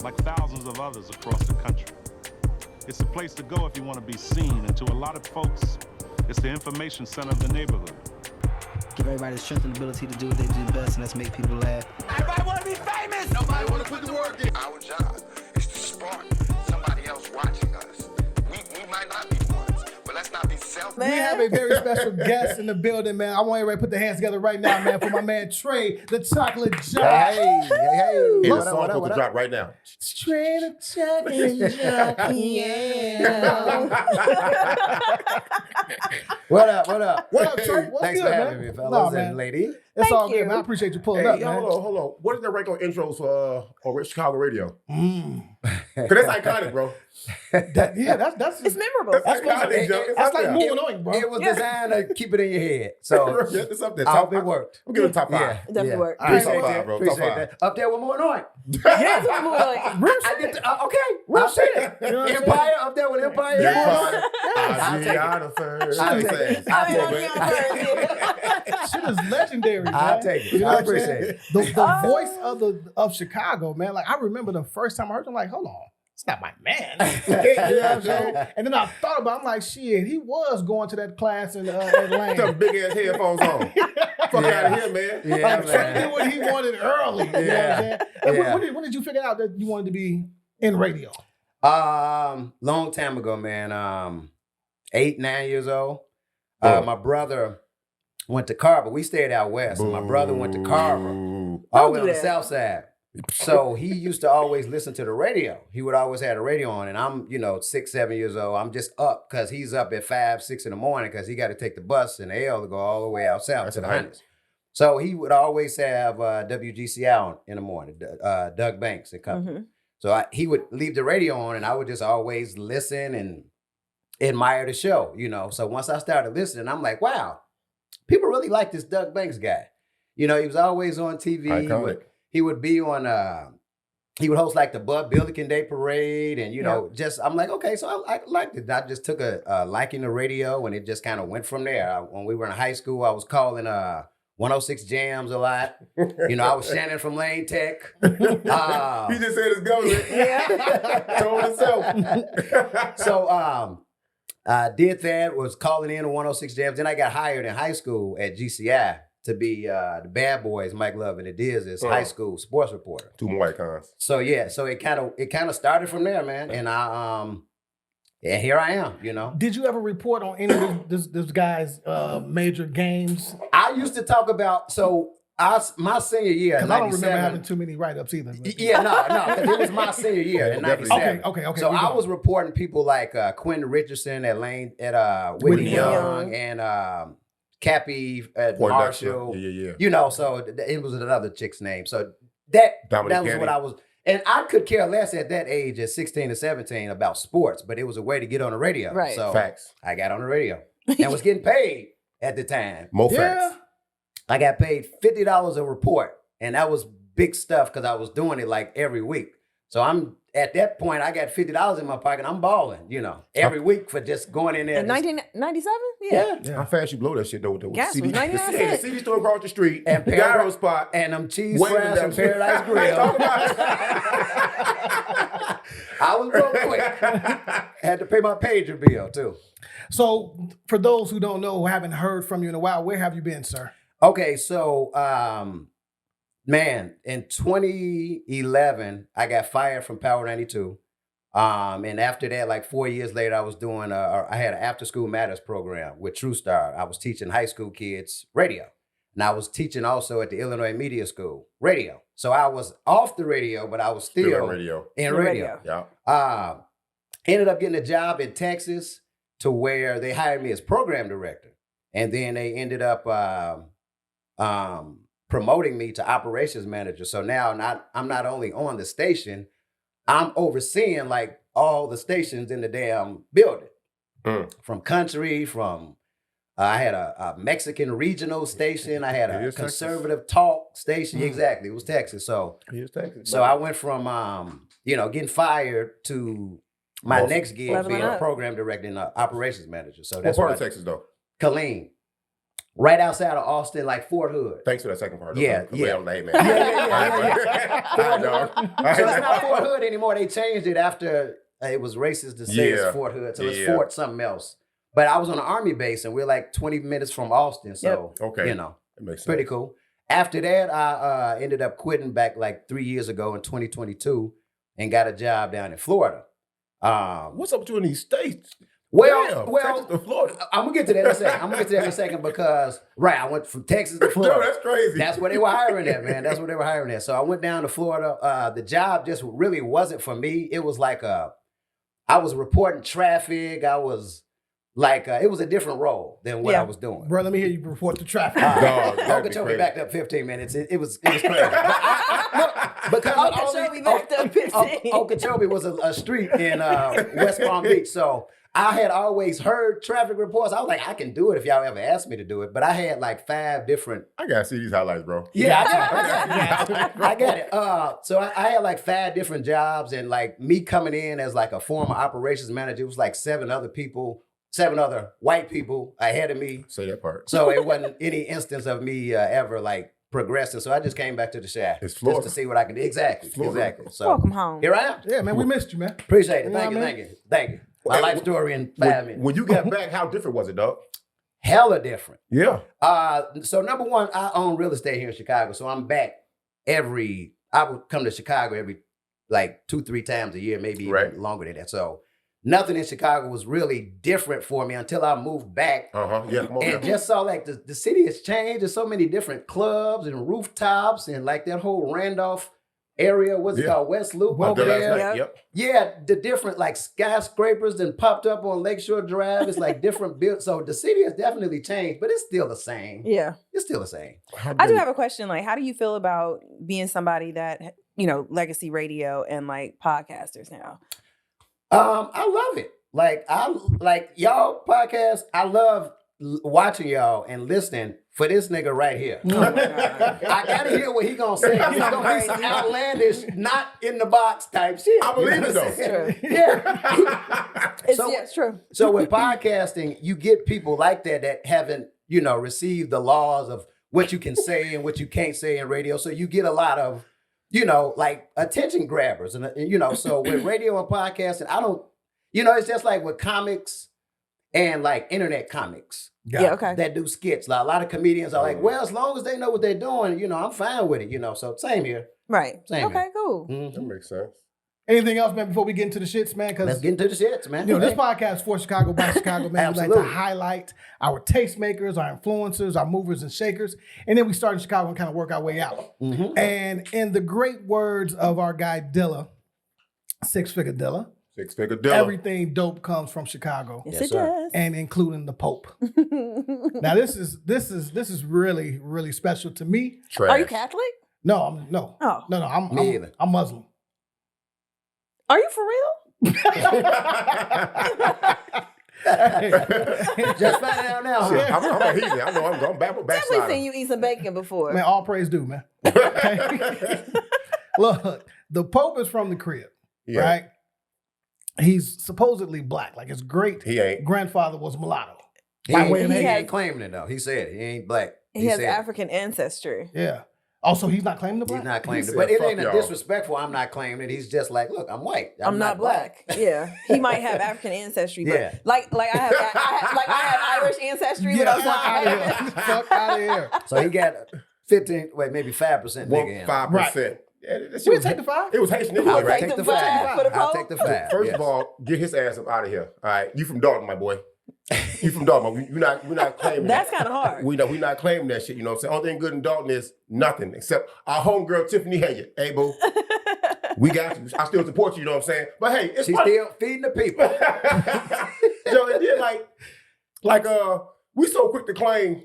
like thousands of others across the country. It's a place to go if you want to be seen, and to a lot of folks, it's the information center of the neighborhood. Give everybody the strength and ability to do what they do best, and that's make people laugh. Everybody want to be famous! Nobody want to put the work in. Our job is to spark somebody else watching us. We might not be the ones, but let's not be selfish. We have a very special guest in the building, man. I want everybody to put their hands together right now, man, for my man Trey, the chocolate jock. Hey. It's a song supposed to drop right now. Trey, the chocolate jock, yeah. What up? What up, Trey? What's Thanks good, for having man? me, fellas Nah, and lady. It's all Thank you. good, man. I appreciate you pulling Hey, up, man. hold on. What is the rank on intros for on Chicago radio? Because that's iconic, bro. That's It's memorable. That's iconic, Joe. It's That's up like there. moving on, bro. It was designed to keep it in your head. So It's up there. I hope it worked. I'm giving it top five. Yeah. It definitely worked. All right, Appreciate top five, that. bro. Appreciate Top that. Up there with more annoying. Yes, we move on. Real I shit. did. Okay. Real shit. You know what I'm saying? Empire up there with Empire. Yeah. I'll take it. I'll take it. I'll I mean, take I'm it. young Shit is legendary, man. I'll take it. You know I what I'm appreciate saying? it. The voice of Chicago, man. Like, I remember the first time I heard him, like, hold on. It's not my man. You know what I'm saying? And then I thought about it, I'm like, shit, he was going to that class in Atlanta. Some big ass headphones on. Fuck out of here, man. Yeah, Like, Trey man. did what he wanted early. You know what I'm saying? And when did you figure out that you wanted to be in radio? Long time ago, man. 8, 9 years old. My brother went to Carver. We stayed out west. And my brother went to Carver, all the way on the that. south side. So he used to always listen to the radio. He would always have the radio on. And I'm, 6, 7 years old. I'm just up because he's up at 5, 6 in the morning because he got to take the bus and the L to go all the way out south That's to the right. Hunnies. So he would always have WGCI on in the morning, Doug Banks and company. So he would leave the radio on and I would just always listen and admire the show, So once I started listening, I'm like, wow, people really like this Doug Banks guy. He was always on TV. Iconic. He would be on, he would host like the Bud Billiken Day Parade. And, I'm like, okay, so I liked it. I just took a liking the radio and it just kind of went from there. When we were in high school, I was calling 106 Jams a lot. I was Shannon from Lane Tech. He just said his government. Yeah. Told himself. So I did that, was calling in to 106 Jams. Then I got hired in high school at GCI to be the Bad Boys, Mike Love and the Dizz's high school sports reporter. 2 more icons. So so it kind of started from there, man. And and here I am, Did you ever report on any of this guy's major games? I used to talk about, my senior year, Because I don't 97, remember having too many write-ups either. but- Yeah, no, because it was my senior year in Definitely. 97. Okay. So we I go. was reporting people like Quentin Richardson at Whitney Whitney Young and Cappy at Poindexter. Marshall. Yeah. So it was another chick's name. So that Dominic was Gandy. what I was. And I could care less at that age, at 16 or 17, about sports, but it was a way to get on the radio. Right. So Facts. I got on the radio and was getting paid at the time. More Yeah. facts. I got paid $50 a report, and that was big stuff because I was doing it like every week. So I'm at that point, I got $50 in my pocket. I'm balling, every week for just going in there. In 1997? Yeah. How fast you blow that shit though with the Gas CD? was 99 The cents. CD store across the street. And the gyro spot. And them cheese Waving fries down from the- Paradise Grill. Talk about it. I was real quick. Had to pay my pager bill too. So, for those who don't know, who haven't heard from you in a while, where have you been, sir? Okay, so man, in 2011, I got fired from Power 92. And after that, like 4 years later, I was doing I had an after school matters program with True Star. I was teaching high school kids radio. And I was teaching also at the Illinois Media School, radio. So I was off the radio, but I was still on radio. in The radio. Yeah. Ended up getting a job in Texas to where they hired me as program director. And then they ended up promoting me to operations manager. So now I'm not only on the station, I'm overseeing like all the stations in the damn building. From country, from I had a Mexican regional station. I had It a is Texas. conservative talk station. Exactly. It was Texas. So Here's Texas. I went from getting fired to my Awesome. next gig Leveling being a up. program director and operations manager. So What that's part what of Texas though? Killeen. right outside of Austin, like Fort Hood. Thanks for that second part. Yeah, though. yeah. I'm like, man. Yeah. All right, dog. All right, So it's not dog. Fort Hood anymore. They changed it after it was racist to say Yeah. it's Fort Hood. So it's Yeah. Fort something else. But I was on an Army base and we're like 20 minutes from Austin. So, Okay. you know, That makes sense. pretty cool. After that, I ended up quitting back like 3 years ago in 2022 and got a job down in Florida. What's up with you in these states? Well, Damn, Texas to Florida. I'm gonna get to that in a second. Because I went from Texas to Florida. Dude, that's crazy. That's where they were hiring at, man. That's where they were hiring at. So I went down to Florida. The job just really wasn't for me. It was like I was reporting traffic. I was like, it was a different role than what I was doing. Bro, let me hear you report the traffic. Dog, that'd be Okeechobee crazy. backed up 15 minutes. It was crazy. Because Okeechobee backed up 15. Okeechobee was a street in West Palm Beach. So I had always heard traffic reports. I was like, I can do it if y'all ever asked me to do it. But I had like 5 different. I gotta see these highlights, bro. Yeah, I got it. So I had like 5 different jobs, and like me coming in as like a former operations manager, it was like 7 other white people ahead of me. Say that part. So it wasn't any instance of me ever like progressing. So I just came back to the shack It's Florida. just to see what I can do. Exactly. Florida. So Welcome home. here I am. Yeah, man, we missed you, man. Appreciate it. You know Thank you. what I Thank you. My Hey, life story in 5 minutes. When you got back, how different was it, dog? Hella different. Yeah. So number one, I own real estate here in Chicago. So I'm back I would come to Chicago every like 2-3 times a year, maybe even longer than that. So nothing in Chicago was really different for me until I moved back. Yeah. Come on And now. just saw like the city has changed. There's so many different clubs and rooftops and like that whole Randolph area. What's it called? West Loop I over did last there. night. Yep. Yeah, the different like skyscrapers that popped up on Lakeshore Drive. It's like different built. So the city has definitely changed, but it's still the same. Yeah. It's still the same. I do have a question. Like, how do you feel about being somebody that, legacy radio and like podcasters now? I love it. Like y'all podcast. I love watching y'all and listening for this nigga right here. Oh my God. I gotta hear what he gonna say. It's gonna be some outlandish, not in the box type shit. I believe it though. It's true. Yeah. It's true. So with podcasting, you get people like that haven't, received the laws of what you can say and what you can't say in radio. So you get a lot of, like attention grabbers. And so with radio and podcasting, I don't, it's just like with comics and like internet comics. Yeah, okay. That do skits. Like, a lot of comedians are like, well, as long as they know what they're doing, I'm fine with it, So same here. Right. Same Okay, here. cool. Mhm. That makes sense. Anything else, man, before we get into the shits, man? Let's Because get into the shits, man. this podcast is for Chicago, by Chicago, man. We like to Absolutely. highlight our tastemakers, our influencers, our movers and shakers. And then we start in Chicago and kind of work our way out. Mhm. And in the great words of our guy Dilla, Six Figure Dilla, Six-figure deal. everything dope comes from Chicago, Yes, Yes, it sir. does. and including the Pope. Now this is really, really special to me. Trash. Are you Catholic? No, Oh. I'm either. I'm Muslim. Are you for real? Just find out now, Shit, huh? I'm a heathen. I know I'm going back with Definitely seen backside. you eat some bacon before. Man, all praise due, man. Look, the Pope is from the crib, Yeah. right? He's supposedly black. Like his great He ain't. grandfather was mulatto. He, By way of he Haiti. ain't claiming it though. He said it. He ain't black. he has said it. African ancestry. Yeah. Also, he's not claiming the black. He's not claiming He it. said, But it "Fuck ain't a y'all." disrespectful. I'm not claiming it. He's just like, look, I'm white. I'm not black. Yeah, he might have African ancestry, but Yeah. like I have Irish ancestry, but I'm fuck out of not. here. Fuck out of here. So he got 15, maybe 5% nigga in him. 5%. Yeah, that shit We'll was- take the 5. It was Haitian I'll anyway, right? take the the 5 5. for the I'll Pope. take the 5. First yes. of all, get his ass up out of here. All right, you from Dalton, my boy. You from Dalton. We're not claiming That's that. kind of hard. We not claiming that shit. You know what I'm saying? Only thing good in Dalton is nothing except our homegirl Tiffany Hayek. Hey, boo, we got you. I still support you. You know what I'm saying? But hey, it's She's funny. still feeding the people. And then like we so quick to claim.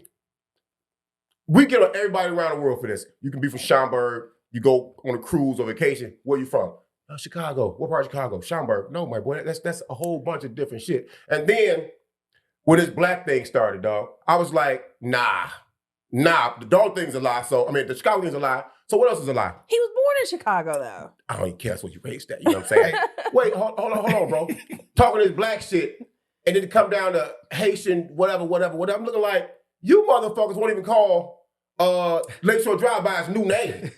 We get on everybody around the world for this. You can be from Schaumburg. You go on a cruise or vacation. Where you from? Chicago. What part of Chicago? Schaumburg. No, my boy. That's a whole bunch of different shit. And then when this black thing started, dog, I was like, nah. The dog thing's a lie. So the Chicago thing's a lie. So what else is a lie? He was born in Chicago, though. I don't even care what you raised that. You know what I'm saying? Wait, hold on, bro. Talking this black shit, and then it come down to Haitian, whatever. I'm looking like, you motherfuckers won't even call Lakeshore Drive-By's new name.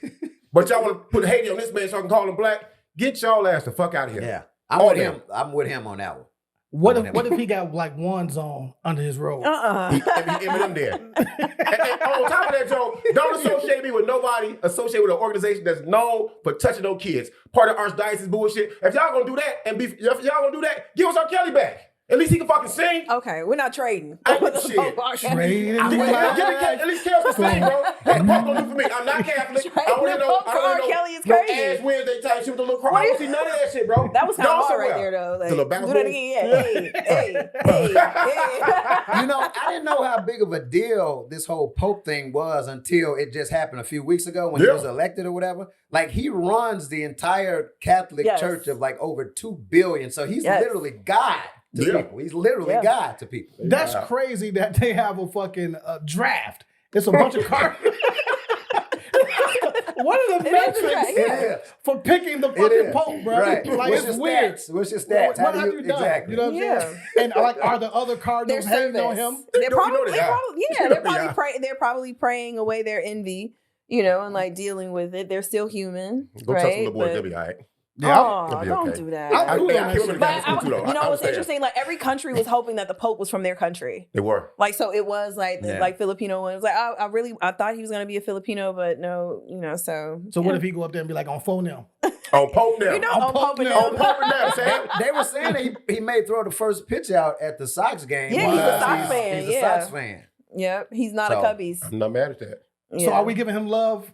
But y'all want to put Haiti on this man so I can call him black? Get y'all ass the fuck out of here. Yeah. All I'm them. with him on that one. What if he got like one zone under his robe? He Eminem there. and on top of that, Joe, don't associate me with nobody associated with an organization that's known for touching those kids. Part of Archdiocese bullshit. If y'all gonna do that if y'all gonna do that, give us our Kelly back. At least he can fucking sing. Okay, we're not trading. Trading. At least Kelly can sing, bro. What the fuck gonna do for me? I'm not Catholic. I don't even know. Kelly is no crazy. Ash Wednesday type shit with the little cross. I don't see none of that shit, bro. That was kind of hard somewhere. right there, though. Like, To the do bounce that move. again. Hey. You know, I didn't know how big of a deal this whole Pope thing was until it just happened a few weeks ago when he was elected or whatever. Like, he runs the entire Catholic Church of like over 2 billion. So he's literally God to people. He's literally God to people. That's crazy that they have a fucking draft. It's a bunch of cards. What are the metrics for picking the fucking Pope, bro? Right. Like, What's it's your weird. stats? What's your stats? What have you done? Exactly. You know what I'm saying? And like, are the other cardinals hating on him? They're They're probably praying away their envy, you know, and like dealing with it. They're still human. Go right? tell some little boys they'll be all right. Don't do that. You know what's interesting? Like, every country was hoping that the Pope was from their country. They were. Like, so it was like like Filipino one. It was like, I thought he was gonna be a Filipino, but no, you know. So what if he go up there and be like on phone now? On Pope now. You know, on Pope now. On Pope now, Sam. They were saying that he may throw the first pitch out at the Sox game. Yeah, he's a Sox fan. He's a Sox fan. Yep, he's not a Cubbies. I'm not mad at that. So are we giving him love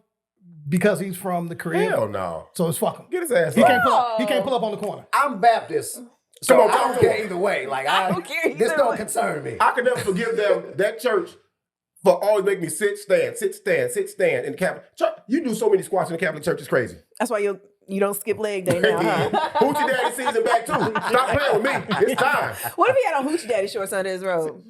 because he's from the Caribbean? Hell no. So it's fuck him. Get his ass He off. can't pull up on the corner. I'm Baptist. So Come on, I talk don't to care him. either way. Like, either this don't way. concern me. I can never forgive them, that church, for always making me sit, stand in the Catholic church. You do so many squats in the Catholic church, it's crazy. That's why you don't skip leg day now, huh? Hoochie Daddy season back too. Stop playing with me. It's time. What if he had on Hoochie Daddy shorts under his robe?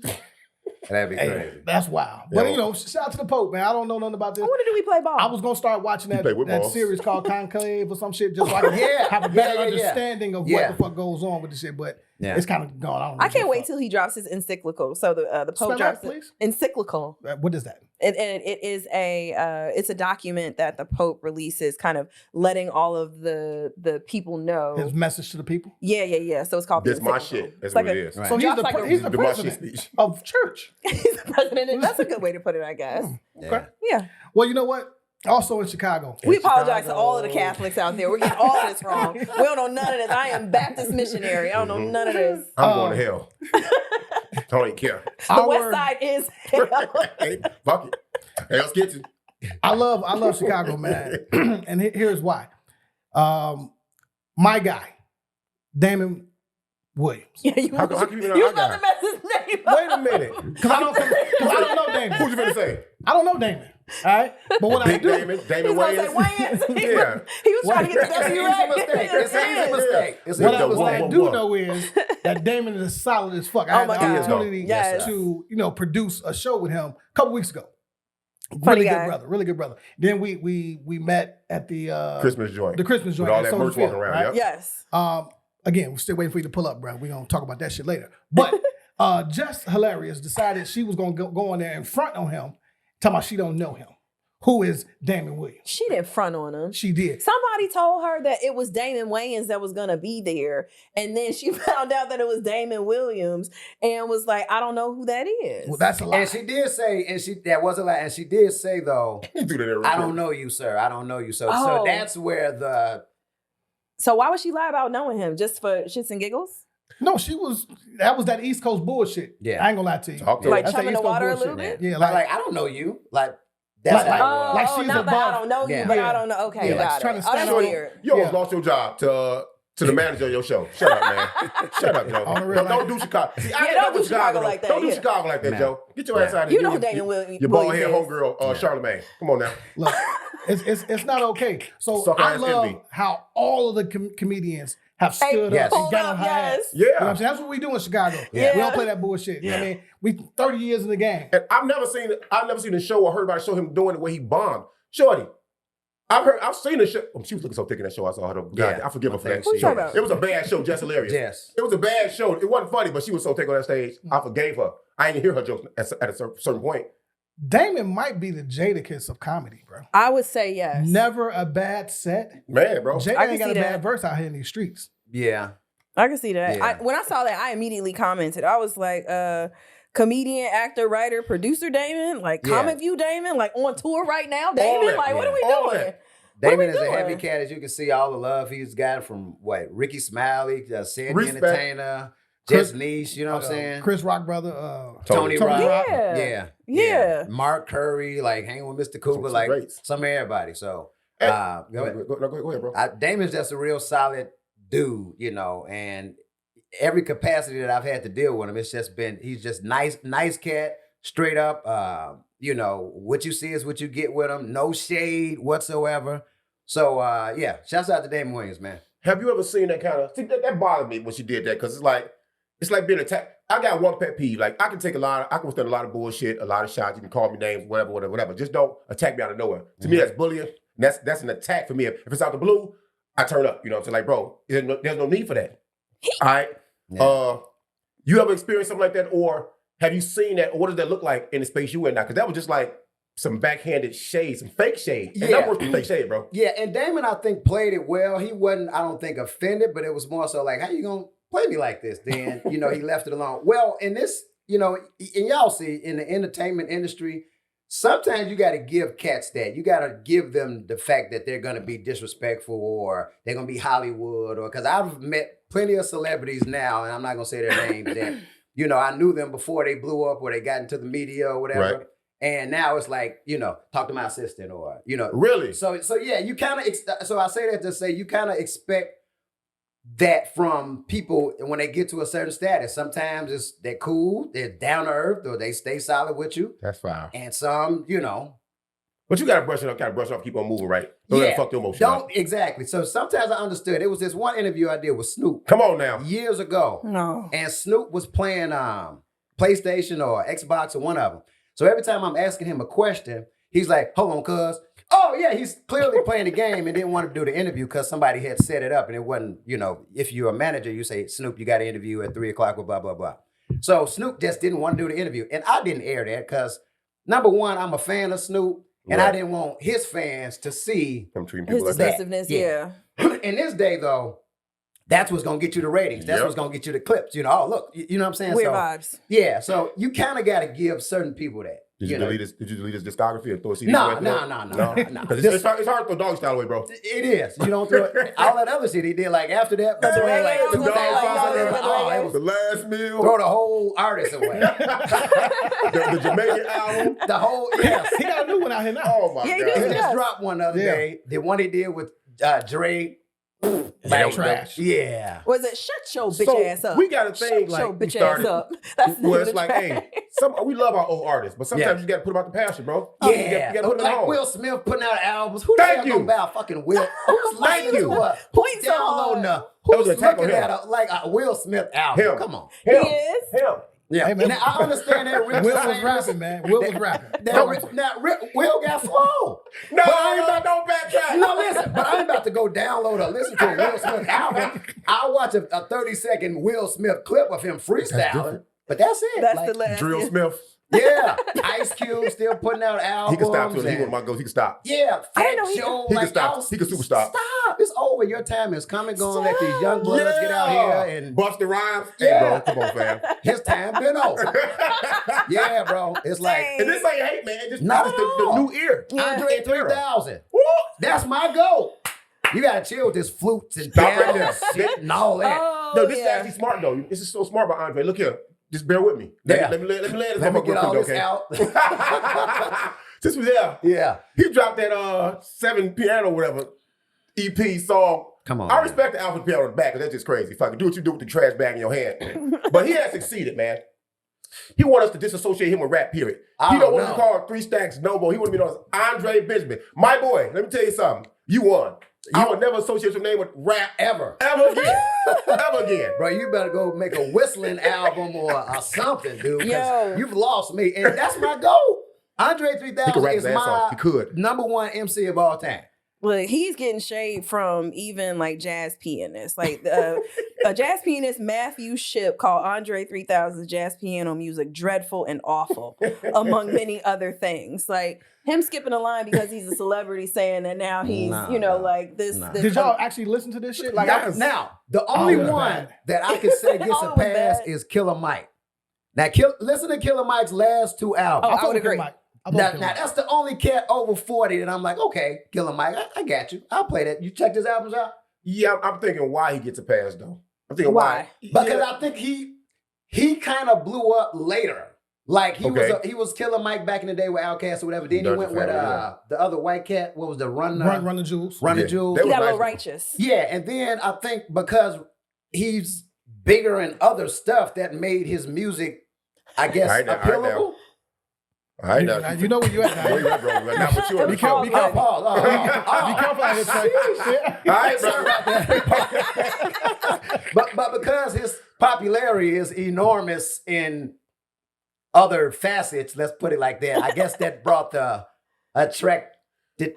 That'd be crazy. That's wild. But you know, shout out to the Pope, man. I don't know nothing about this. I wonder, do we play ball? I was gonna start watching that play with balls. series called Conclave or some shit, just so I can have a better understanding of what the fuck goes on with the shit. But it's kind of gone. I can't wait till he drops his encyclical. So the Pope Spell drops that, please. encyclical. What is that? And it is it's a document that the Pope releases, kind of letting all of the people know His message to the people. Yeah. So it's called. This the my encyclical. shit. That's It's like what a- it is. Right. So he's Just the the mushy president speech. of church. He's the president. And that's a good way to put it, I guess. Okay. Yeah. Well, you know what? Also in Chicago. We apologize to all of the Catholics out there. We're getting all of this wrong. We don't know none of this. I am Baptist missionary. I don't know none of this. I'm going to hell. Don't even care. The West Side is hell. Hey, fuck it. Hell's Kitchen. I love Chicago, man. And here's why. My guy, Damon Williams. Yeah, you How come you know you our about guy? to mess his name up. Wait a minute. Because I don't know Damon. Who's you finna say? I don't know Damon. All right? But what I Big do, Damon He's gonna say Wayans. Wayans. Yeah. He was trying to get the It's an W easy right. mistake. It's an easy mistake. It's an what easy I mistake. do know is that Damon is solid as fuck. I Oh my had the God. opportunity Yes. to, produce a show with him a couple weeks ago. Funny Really guy. good brother, really good brother. Then we met at the Christmas joint. the Christmas joint With all at that Soldier merch walking Field, around. right? Yep. Yes. Again, we're still waiting for you to pull up, bro. We're gonna talk about that shit later. But Jess Hilarious decided she was gonna go in there and front on him, talking about she don't know him. Who is Damon Williams? She didn't front on him. She did. Somebody told her that it was Damon Wayans that was gonna be there, and then she found out that it was Damon Williams, and was like, "I don't know who that is." Well, that's a lie. And she did say, that wasn't like, and she did say though, You do that every I week. don't know you, sir. I don't know you. So Oh. that's where the So why would she lie about knowing him? Just for shits and giggles? No, that was that East Coast bullshit. Yeah. I ain't gonna lie to you. Talk to Like That's that chumming East the Coast water a bullshit. little bit? Yeah, like I don't know you. Like that's Like- how it was. like Oh, she's not that I above- don't know you, Yeah. but Yeah. I don't know. Okay, Yeah, like got trying it. to Oh, that's stand on- weird. You almost Yeah. lost your job to the manager of your show. Shut up, man. Shut up, Joe. On the real Don't do Chicago. See, I Yeah, get don't up do with Chicago though. like that, Don't do yeah. Chicago like that, Man. Joe. Get your ass out of here. You know who Damon Williams Your bald head is. homegirl, Charlamagne. Come on now. Look, it's not okay. So Suck I ass love envy. how all of the comedians have Hey, stood yes. up and hold got up, on her yes. ass. You know what I'm Yeah. saying? That's what we do in Chicago. Yeah. We don't play that bullshit. You know what I mean? We 30 years in the game. And I've never seen a show or heard about a show him doing the way he bombed. Shorty. I've seen the show. Oh, she was looking so thick in that show. I saw her. Yeah. I forgive her for that. Who you talking about? It was a bad show, Jess Hilarious. Yes. It was a bad show. It wasn't funny, but she was so thick on that stage. I forgave her. I ain't hear her jokes at a certain point. Damon might be the Jadakiss of comedy, bro. I would say yes. Never a bad set. Man, bro. Jada I can ain't got see a bad that. verse out here in these streets. Yeah. I can see that. Yeah. When I saw that, I immediately commented. I was like, comedian, actor, writer, producer Damon, like Yeah. Comic View Damon, like on tour right now, Damon. that, Like, what are we all doing? that. What are we Damon is a heavy doing? cat, as you can see, all the love he's gotten from Ricky Smiley, Sandy Respect. Entertainer, Jess Niche, you know what I'm saying? Chris Rock brother. Tony Rock. Yeah. Yeah. Mark Curry, like hanging with Mr. Cooper, Some like greats. some of everybody. So Hey, go ahead. Go ahead, bro. Damon's just a real solid dude, you know, and every capacity that I've had to deal with him, it's just been, he's just nice cat, straight up. You know, what you see is what you get with him. No shade whatsoever. So yeah, shouts out to Damon Williams, man. Have you ever seen that kind of? See, that bothered me when she did that because it's like being attacked. I got one pet peeve. Like I can withstand a lot of bullshit, a lot of shots. You can call me names, whatever. Just don't attack me out of nowhere. To me, that's bullying. And that's an attack for me. If it's out the blue, I turn up. You know what I'm saying? Like, bro, there's no need for that. All right. Yeah. You ever experienced something like that, or have you seen that? Or what does that look like in the space you in now? Because that was just like some backhanded shade, some fake shade. And that was fake shade, bro. Yeah, and Damon, I think, played it well. He wasn't, I don't think, offended, but it was more so like, how you gonna play me like this? Then, you know, he left it alone. Well, in this, you know, and y'all see, in the entertainment industry, sometimes you got to give cats that. You got to give them the fact that they're going to be disrespectful or they're going to be Hollywood, or because I've met plenty of celebrities now, and I'm not going to say their names, that, you know, I knew them before they blew up or they got into the media or whatever. Right. And now it's like, you know, talk to my assistant or, you know. Really? So yeah, you kind of, so I say that to say you kind of expect that from people when they get to a certain status. Sometimes they're cool, they're down to earth, or they stay solid with you. That's fine. And some, you know. But you gotta brush it up, keep on moving, right? Don't let it fuck your emotion up. Exactly. So sometimes I understood. It was this one interview I did with Snoop. Come on now. Years ago. No. And Snoop was playing PlayStation or Xbox or one of them. So every time I'm asking him a question, he's like, hold on, cuz. Oh, yeah, he's clearly playing the game and didn't want to do the interview because somebody had set it up and it wasn't, you know, if you're a manager, you say, Snoop, you got to interview at 3 o'clock or blah, blah, blah. So Snoop just didn't want to do the interview. And I didn't air that because, number one, I'm a fan of Snoop and I didn't want his fans to see I'm treating His people like that. dismissiveness, Yeah. yeah. In this day, though, that's what's going to get you the ratings. That's Yep. what's going to get you the clips. You know, oh, look, you know what I'm saying? Weird So, vibes. yeah, so you kind of got to give certain people that. Did you know. delete his discography and throw a CD No. away? No. Because it's hard to throw dog style away, bro. It is. You don't throw it. All that other shit he did, like after that, The between, reggae, like I was 2005, gonna say, it The was last meal. throw the whole artist away. the Jamaican album. The whole, yes. He got a new one out here now. Oh my Yeah, he God. did. He just Yes. dropped one the other Yeah. day. The one he did with Trey. Like trash. Yeah. Was it shut your bitch So, ass up? we got a thing, Shut like, your we bitch started- ass up. That's the Well, name it's of like, the hey, track. we love our old artists, but sometimes Yeah. you got to put them out the pasture, bro. Yeah, You gotta put them like home. Will Smith putting out albums. Who the Thank hell you. gonna buy a fucking Will? Who's Thank listening you. to a Point downloading song. a That was who's an attack on looking him. at a Will Smith album? Him. Come on. He Him. is. Him. Yeah, Hey, man. now, I understand that Rick Will was famous. rapping, man. Will was rapping. Will got flow. No, But I ain't about don't backtrack. No, listen, but I ain't about to go download or listen to a Will Smith album. I'll watch a 30-second Will Smith clip of him freestyling. different. But that's it. That's Like, the last. Drill Smith. yeah. Ice Cube still putting out albums. He can stop too. He and- one of my goals. He can stop. Yeah, I didn't Fat know he- Joe. He like, can stop. y'all- He can super stop. Stop. It's over. Your time is coming. Go and let these young brothers get out here and Busta Rhymes. Yeah. Hey, bro, come on, fam. his time been over. Yeah, bro. It's like And this ain't hate, man. Just Not this at the all. new ear. Andre 3000. Woo! That's my goal. You gotta chill with this flutes and Stop right pianos there. shit and all that. Oh, No, this is yeah. actually smart though. This is so smart by Andre. Look here. Just bear with me. Yeah. Let me lay this Let me motherfucker get all real this quick, out. Since we there, Yeah. he dropped that 7 piano whatever EP song. Come on. I man. respect the Alpha piano in the back, because that's just crazy. Fucking do what you do with the trash bag in your hand. But he has succeeded, man. He want us to disassociate him with rap, period. I He don't want know. to call 3 Stacks no more. He want to be known as Andre Benjamin. My boy, let me tell you something. You won. I would never associate your name with rap Ever. again. Ever again. Bro, you better go make a whistling album or something, dude. 'Cause Yo. you've lost me. And that's my goal. Andre He could 3000 rap is his ass my off. He could. number one MC of all time. Look, he's getting shade from even like jazz pianists. Like a jazz pianist, Matthew Shipp, called Andre 3000's jazz piano music dreadful and awful, among many other things. Like him skipping a line because he's a celebrity, saying that now he's, like this. this Did y'all actually listen to this shit? Like, Now, the only was one bad. that I can say gets All a was pass bad. is Killer Mike. Now, listen to Killer Mike's last 2 albums. I would agree. Now, that's the only cat over 40 that I'm like, okay, Killer Mike, I got you. I'll play that. You check his albums out? Yeah, I'm thinking why he gets a pass though. I'm thinking why. Because I think he kind of blew up later. Like he was Killer Mike back in the day with Outkast or whatever. Then he went with the other white cat. What was the Run the Jewels? Run the Jewels. He got a little righteous. Yeah, and then I think because he's bigger in other stuff that made his music, I guess, appealable. All right, You know where you at now. Where you at, bro? You're not mature. Be careful. Be careful out here, Trey. All right, Sorry about that. but because his popularity is enormous in other facets, let's put it like that, I guess that brought the attractiveness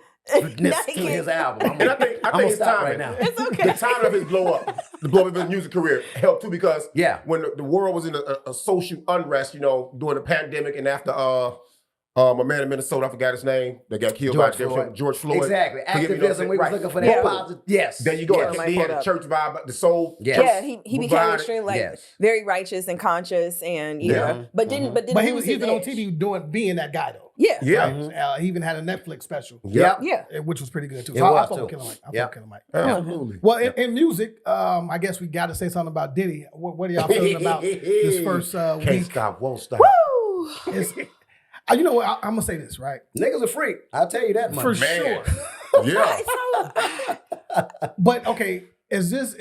to his album. And I think it's stop time right now. It's okay. The time of his blow up of his music career helped too because when the world was in a social unrest, during the pandemic and after my man in Minnesota, I forgot his name, that got killed by George Floyd. Exactly. Activism, we was looking for that positive. Yes. There you go. Yeah, He had a church vibe, the soul. Yes. Yeah, he became extremely very righteous and conscious, and but didn't. But he's been on TV being that guy though. Yeah. Right? He even had a Netflix special. Yeah. Which was pretty good too. It So I was, fuck too. with Killer Mike. I fuck with Killer Mike. Absolutely. Well, in music, I guess we got to say something about Diddy. What are y'all feeling about this first Can't week? stop, won't stop. It's- you know what? I'm gonna say this, right? Niggas a freak. I'll tell you that much. For Man. sure. Yeah. But okay, is this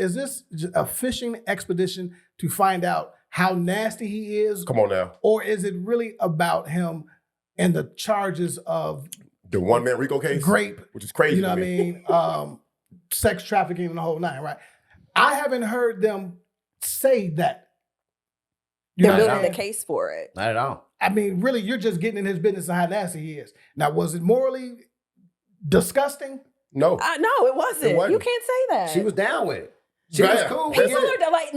a fishing expedition to find out how nasty he is, Come on now. or is it really about him and the charges of The one man Rico case. grape? Which is crazy. You know to what I mean? Sex trafficking and the whole nine, right? I haven't heard them say that. You They're know what building I'm the saying? case for it. Not at all. I mean, really, you're just getting in his business and how nasty he is. Now, was it morally disgusting? No. No, it wasn't. It wasn't. You can't say that. She was down with it. She Yeah. was cool. People with it. are like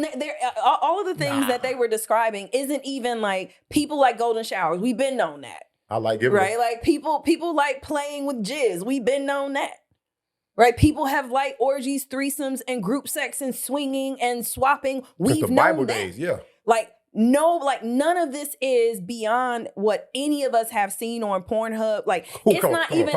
all of the things that they were describing isn't even like people like golden showers. We've been known that, I like giving right? Like people like playing with jizz. We've been known that, right? People have like orgies, threesomes, and group sex and swinging and swapping. We've the known Bible that. days, yeah. Like none of this is beyond what any of us have seen on Pornhub. Like it's not even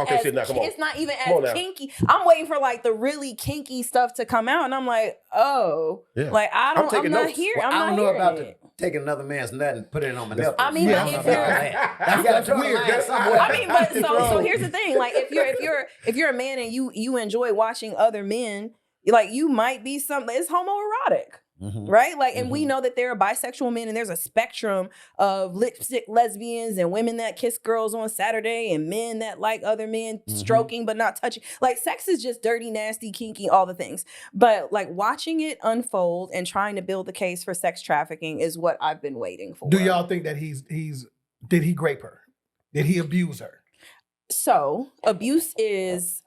as kinky. I'm waiting for like the really kinky stuff to come out, and I'm like, oh, Yeah. like I'm not notes. here. Well, I'm I not don't know hearing about it. taking another man's nut and putting it on my nipple. I mean, Yeah, but if that's you're, That's weird. That's somewhere. I mean, but so here's the thing. Like if you're a man and you enjoy watching other men, like you might be something. It's homoerotic. Right? Like, and we know that there are bisexual men and there's a spectrum of lipstick lesbians and women that kiss girls on Saturday and men that like other men stroking but not touching. Like, sex is just dirty, nasty, kinky, all the things. But like watching it unfold and trying to build the case for sex trafficking is what I've been waiting for. Do y'all think that did he grape her? Did he abuse her? So abuse is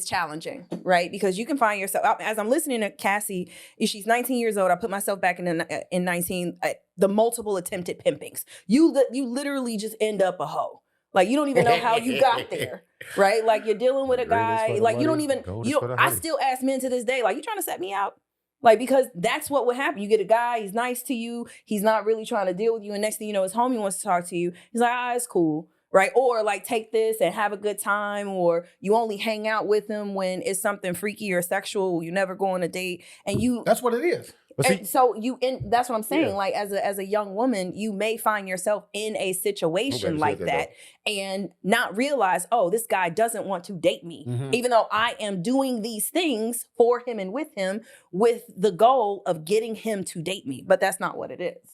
challenging, right? Because you can find yourself, as I'm listening to Cassie, she's 19 years old. I put myself back in 19, the multiple attempted pimpings. You literally just end up a hoe. Like you don't even know how you got there, right? Like you're dealing with a guy, like you don't even, I still ask men to this day, like, you trying to set me out? Like, because that's what would happen. You get a guy, he's nice to you, he's not really trying to deal with you, and next thing you know, his homie wants to talk to you. He's like, it's cool. Right? Or like take this and have a good time, or you only hang out with him when it's something freaky or sexual. You never go on a date, and That's what it is. And so that's what I'm saying. Yeah. Like as a young woman, you may find yourself in a situation like that and not realize, oh, this guy doesn't want to date me, even though I am doing these things for him and with him with the goal of getting him to date me. But that's not what it is.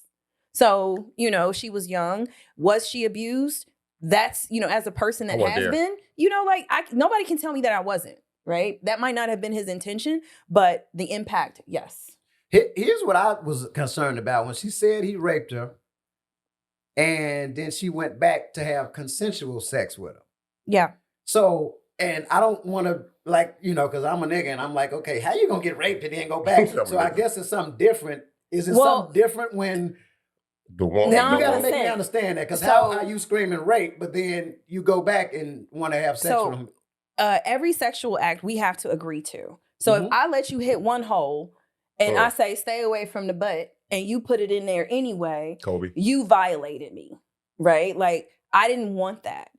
So, she was young. Was she abused? That's, as a person that has been, nobody can tell me that I wasn't, right? That might not have been his intention, but the impact, yes. Here's what I was concerned about when she said he raped her and then she went back to have consensual sex with him. Yeah. So and I don't want to because I'm a nigga and I'm like, okay, how you gonna get raped and then go back? So I guess it's something different. Is it something different when the woman? Now you gotta make me understand that, because how you screaming rape, but then you go back and want to have sex with them? Every sexual act we have to agree to. So if I let you hit one hole and I say stay away from the butt and you put it in there anyway, Kobe, you violated me, right? Like I didn't want that.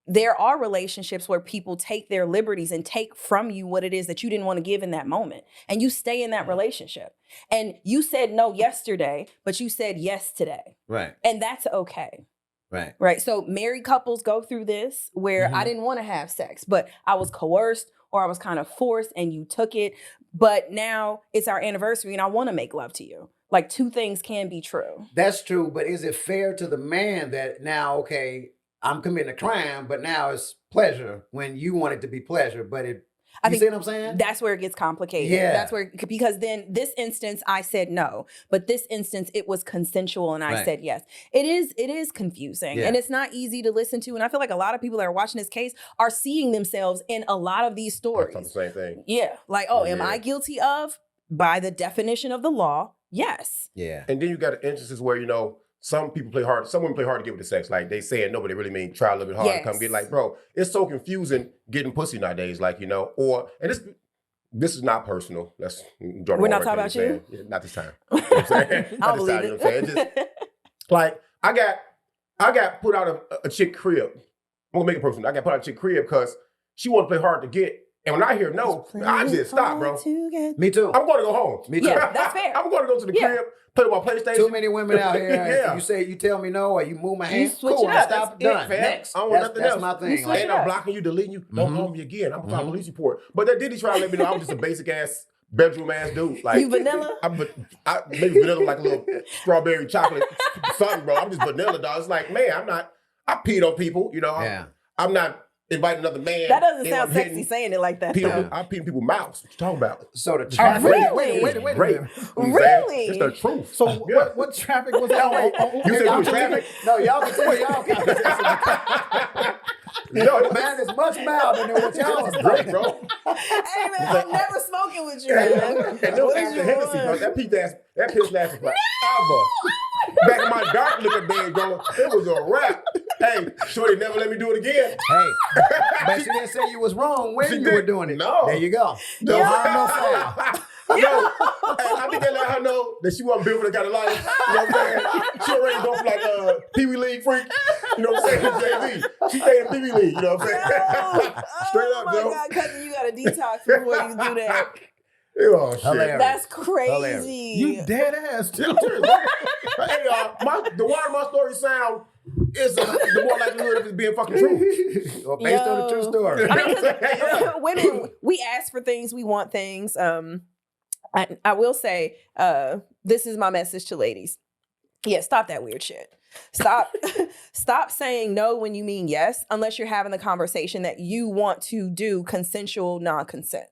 There are relationships where people take their liberties and take from you what it is that you didn't want to give in that moment. And you stay in that relationship. And you said no yesterday, but you said yes today. Right. And that's okay. Right. Right. So married couples go through this where I didn't want to have sex, but I was coerced or I was kind of forced and you took it. But now it's our anniversary and I want to make love to you. Like two things can be true. That's true. But is it fair to the man that now, okay, I'm committing a crime, but now it's pleasure when you want it to be pleasure, but see what I'm saying? That's where it gets complicated. Yeah. That's where, because then this instance I said no, but this instance it was consensual and I said yes. It is confusing and it's not easy to listen to. And I feel like a lot of people that are watching this case are seeing themselves in a lot of these stories. That's the same thing. Yeah. Like, am I guilty of, by the definition of the law? Yes. Yeah. And then you got instances where, some people play hard. Some women play hard to get with the sex. Like they say it, no, but they really mean try a little bit hard to come get. Like, bro, it's so confusing getting pussy nowadays. Like, and this is not personal. We're not talking about you. Yeah, not this time. You know what I'm saying? I'll believe it. You know what I'm saying? Just, like I got put out of a chick crib. I'm gonna make it personal. I got put out of a chick crib because she wanted to play hard to get. And when I hear no, I just stop, bro. Me too. I'm going to go home. Me too. Yeah, that's fair. I'm going to go to the crib, play my PlayStation. Too many women out here. You tell me no, or you move my hand. Switch cool, it up. Stop. That's Done. it, Next. I don't want nothing else. That's my thing. switch Ain't it I'm up. blocking you, deleting you. Don't call me again. I'm gonna file a police report. But that Diddy Trial let me know I'm just a basic ass bedroom ass dude. Like You vanilla? Maybe vanilla like a little strawberry chocolate something, bro. I'm just vanilla, dog. It's like, man, I peed on people. I'm not inviting another man. That doesn't sound sexy saying it like that. Though. I pee in people's mouths. What you talking about? So the traffic. Really? Wait a minute. Really? It's the truth. So what traffic was that? You said it was traffic? No, y'all can tell y'all. No, Man, it's much milder than what y'all was great, bro. Hey man, I'm never smoking with you, man. And no What after is Hennessy, bro. That piss lasted forever. Back in my dark liquor days, bro, it was a wrap. Hey, Shorty never let me do it again. Hey, but she didn't say you was wrong when you were doing it. No. There you go. No harm, no foul. Hey, I think they let her know that she wasn't built for that kind of life. You know what I'm saying? She already go for like Pee Wee League freak. You know what I'm saying? JV. She stayed in Pee Wee League. You know what I'm saying? Straight up, oh my Joe. God, cousin, you gotta detox before you do that. Oh, shit. Hilarious. That's crazy. Hilarious. You dead ass too. Hey, the water my story sound is the more likelihood of it being fucking true. Well, based on the true story. I mean, 'cause, women, we ask for things, we want things. I will say, this is my message to ladies. Yeah, stop that weird shit. Stop saying no when you mean yes, unless you're having the conversation that you want to do consensual non-consent.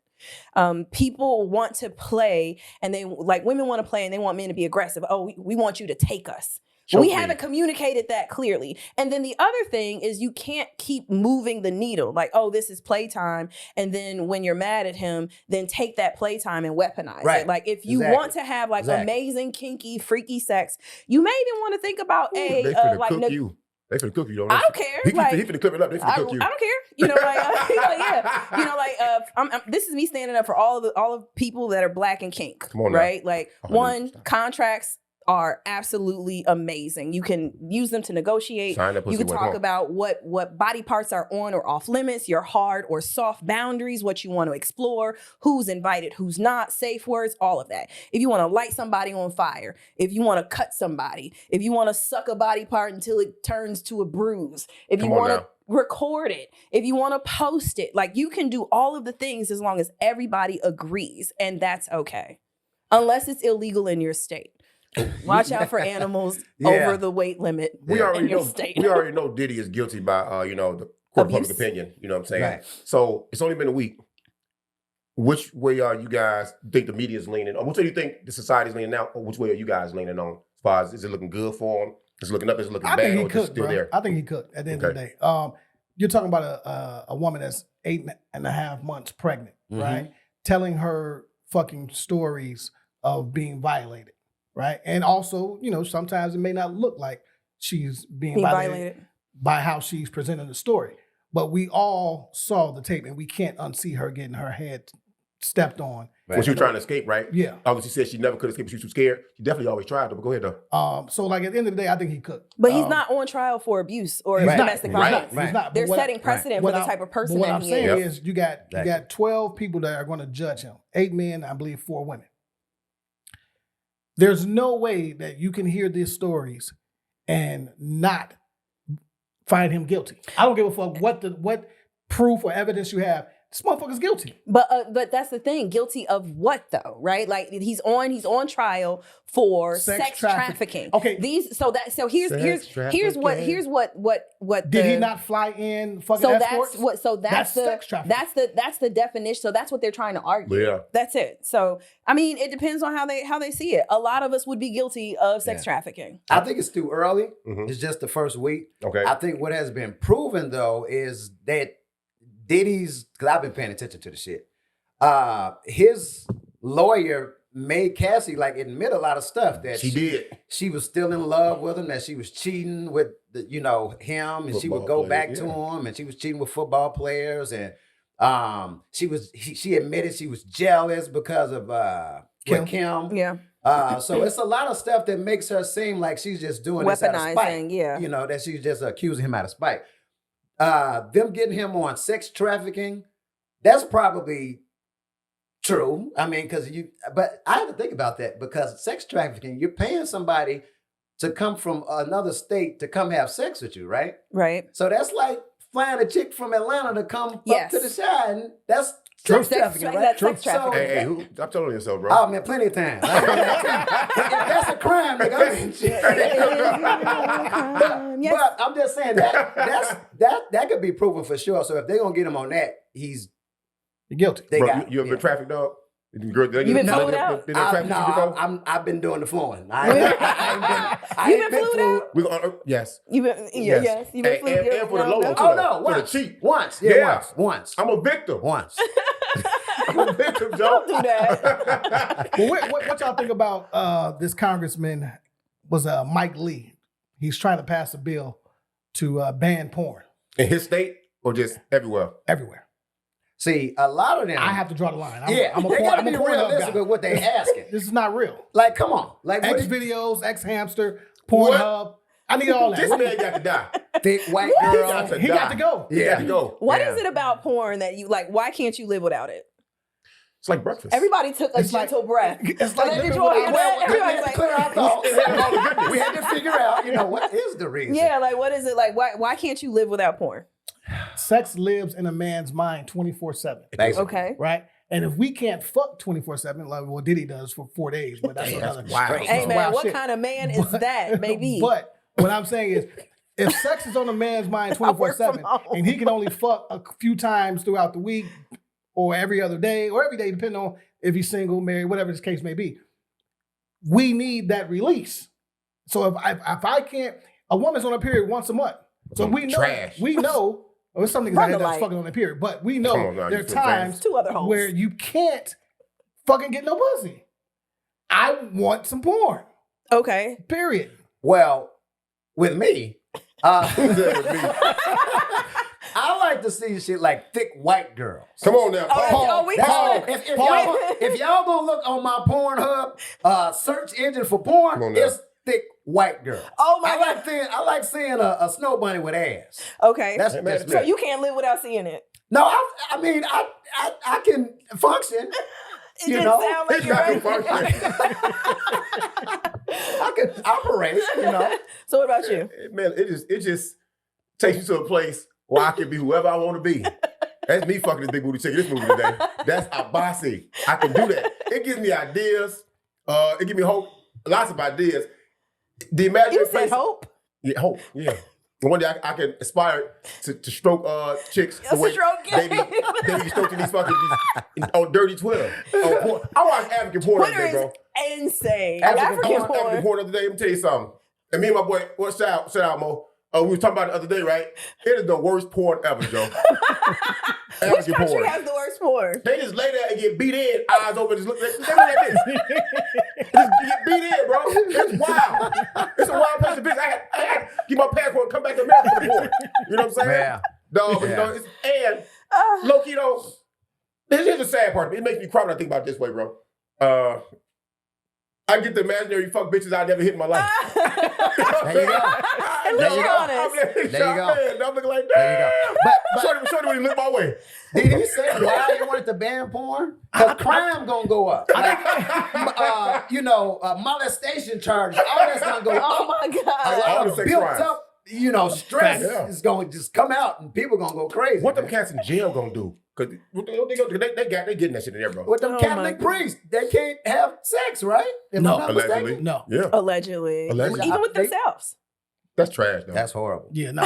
People want to play and women want to play and they want men to be aggressive. Oh, we want you to take us. We haven't communicated that clearly. And then the other thing is you can't keep moving the needle. Like, oh, this is playtime. And then when you're mad at him, then take that playtime and weaponize it. Like if you want to have amazing, kinky, freaky sex, you may even want to think about They finna cook you. They finna cook you, don't they? I don't care. He finna clip it up. They finna cook you. I don't care. You know, this is me standing up for all of people that are black and kink. Come on now. Right? Like, one, contracts are absolutely amazing. You can use them to negotiate. You can talk about what body parts are on or off limits, your hard or soft boundaries, what you want to explore, who's invited, who's not, safe words, all of that. If you want to light somebody on fire, if you want to cut somebody, if you want to suck a body part until it turns to a bruise, if you want to record it, if you want to post it, like you can do all of the things as long as everybody agrees, and that's okay. Unless it's illegal in your state. Watch out for animals over the weight limit We already in your know. state. We already know Diddy is guilty by the court of public opinion. You know what I'm saying? Right. So it's only been a week. Which way are you guys think the media is leaning on? Which way do you think the society's leaning now? Or which way are you guys leaning on? As far as is it looking good for him? Is it looking up? Is it looking I bad? think he or just cooked, still bro. there? I think he cooked at the end of the day. you're talking about a woman that's 8.5 months pregnant, Mhm. right? Telling her fucking stories of being violated, right? And also, sometimes it may not look like she's being violated by how she's presenting the story. But we all saw the tape, and we can't unsee her getting her head stepped on. When she was trying to escape, right? Yeah. Obviously, she said she never could escape. She was too scared. She definitely always tried to. But go ahead though. So like at the end of the day, I think he could. But he's not on trial for abuse or He's not. domestic He's not. violence. He's not. They're But setting precedent for the type of person what that I'm he saying is. is you got 12 people that are going to judge him. 8 men, I believe 4 women. There's no way that you can hear these stories and not find him guilty. I don't give a fuck what proof or evidence you have. This motherfucker's guilty. But that's the thing. Guilty of what though, right? Like he's on trial for sex trafficking. Okay. Here's what Did he not fly in fucking so escorts? that's sex trafficking. that's the definition. So that's what they're trying to argue. Yeah. That's it. So I mean, it depends on how they see it. A lot of us would be guilty of sex trafficking. I think it's too early. Mhm. It's just the first week. Okay. I think what has been proven though is that Diddy's, because I've been paying attention to the shit. His lawyer made Cassie like admit a lot of stuff that She did. She was still in love with him, that she was cheating with him, and she would go Football back players, to yeah. him, and she was cheating with football players, and she admitted she was jealous because of Kim. Yeah. So it's a lot of stuff that makes her seem like she's just doing this out of spite. Weaponizing, yeah. That she's just accusing him out of spite. Them getting him on sex trafficking, that's probably true. I mean, but I have to think about that because sex trafficking, you're paying somebody to come from another state to come have sex with you, right? Right. So that's like flying a chick from Atlanta to come up to the side, and that's True. sex trafficking, right? That's sex trafficking. Hey, stop telling yourself, bro. Oh man, plenty of times. If that's a crime, nigga, I mean, shit. But I'm just saying that could be proven for sure. So if they're gonna get him on that, You're guilty. Bro, you ever been trafficked, dog? You been flued out? I've been doing the fluing. You been flued out? Yes. You've been yes. You've been flued And for the low, out? Oh no, for the once. cheap. Once. Yeah. Yeah, once. I'm a victim. Once. I'm a victim, Joe. Don't do that. Well, what y'all think about this congressman was Mike Lee? He's trying to pass a bill to ban porn In his state or just everywhere? everywhere. See, a lot of them. I have to draw the line. they gotta be realistic with what they asking. This is not real. Like, come on. Like, what X is videos, X hamster, Pornhub. I need all that. This man got to die. thick white He girl? got to He die. got to go. He got to go. What is it about porn that you like? Why can't you live without it? It's like breakfast. Everybody took a It's like- gentle breath. it's like And then living did you all hear without- that? We Everybody's had to like, clear our thoughts. We had to figure out, what is the reason? yeah, like what is it like? Why can't you live without porn? Sex lives in a man's mind 24/7, Basically. Okay. right? And if we can't fuck 24/7, like what Diddy does for 4 days, but that's another wild. that's Hey some man, wild what shit. kind of man is that, baby? But what I'm saying is, if sex is on a man's mind I work 24/7, from home. and he can only fuck a few times throughout the week, or every other day, or every day, depending on if he's single, married, whatever this case may be, we need that release. So if I can't, a woman's on a period once a month, so we know Trash. Well, there's some niggas Run out here the that's light. fucking on their period, but we know Come on now, there are you feel bad. times 2 other hoes. where you can't fucking get no pussy. I want some porn. Okay. Period. Well, with me, I like to see shit like thick white girls. Come on now. We That's call all. it. If y'all gonna look on my Pornhub search engine for porn, Come on now. it's thick white girls. Oh my I like seeing a snow bunny with ass. Okay. That's man, just so me. you can't live without seeing it. No, I mean I can function. It You didn't know, sound like It's you're not right. I can operate. So what about you? Man, it just takes you to a place where I can be whoever I want to be. That's me fucking this big booty chick in this movie today. That's a bossy. I can do that. It gives me ideas. It gives me hope. Lots of ideas. The imaginary You said place. hope. Yeah, hope. Yeah. And one day I can aspire to stroke chicks It's a stroke game. they be stroking these fucking on dirty Twitter. On porn. I watched African porn the Twitter other day, is bro. insane. I African watched African porn. porn the other day. Let me tell you something. And me and my boy, shout out Mo. we were talking about it the other day, right? It is the worst porn ever, Joe. Which country has the worst porn? They just lay there and get beat in, eyes open, just look like this. Just get beat in, bro. It's wild. It's a wild place to visit. I had to get my passport and come back to America for the porn. You know what I'm saying? Yeah. No, but you know, low-key though, here's the sad part. It makes me cry when I think about it this way, bro. I get the imaginary fuck bitches I never hit in my life. There you go. There you go. There you go. I'm looking like, There you damn. go. Shorty when he looked my way. Did you say why you wanted to ban porn? Because crime gonna go up. Like, molestation charges, all that's gonna go up. Oh my God. I want to say Built crime. up, stress Yeah. is going to just come out and people gonna go crazy. What them cats in jail gonna do? Because they getting that shit in there, bro. With them Catholic priests, they can't have sex, right? If No. I'm not Allegedly. mistaken. No. Yeah. Allegedly. Allegedly. Even with themselves. That's trash, though. That's horrible. Yeah, no.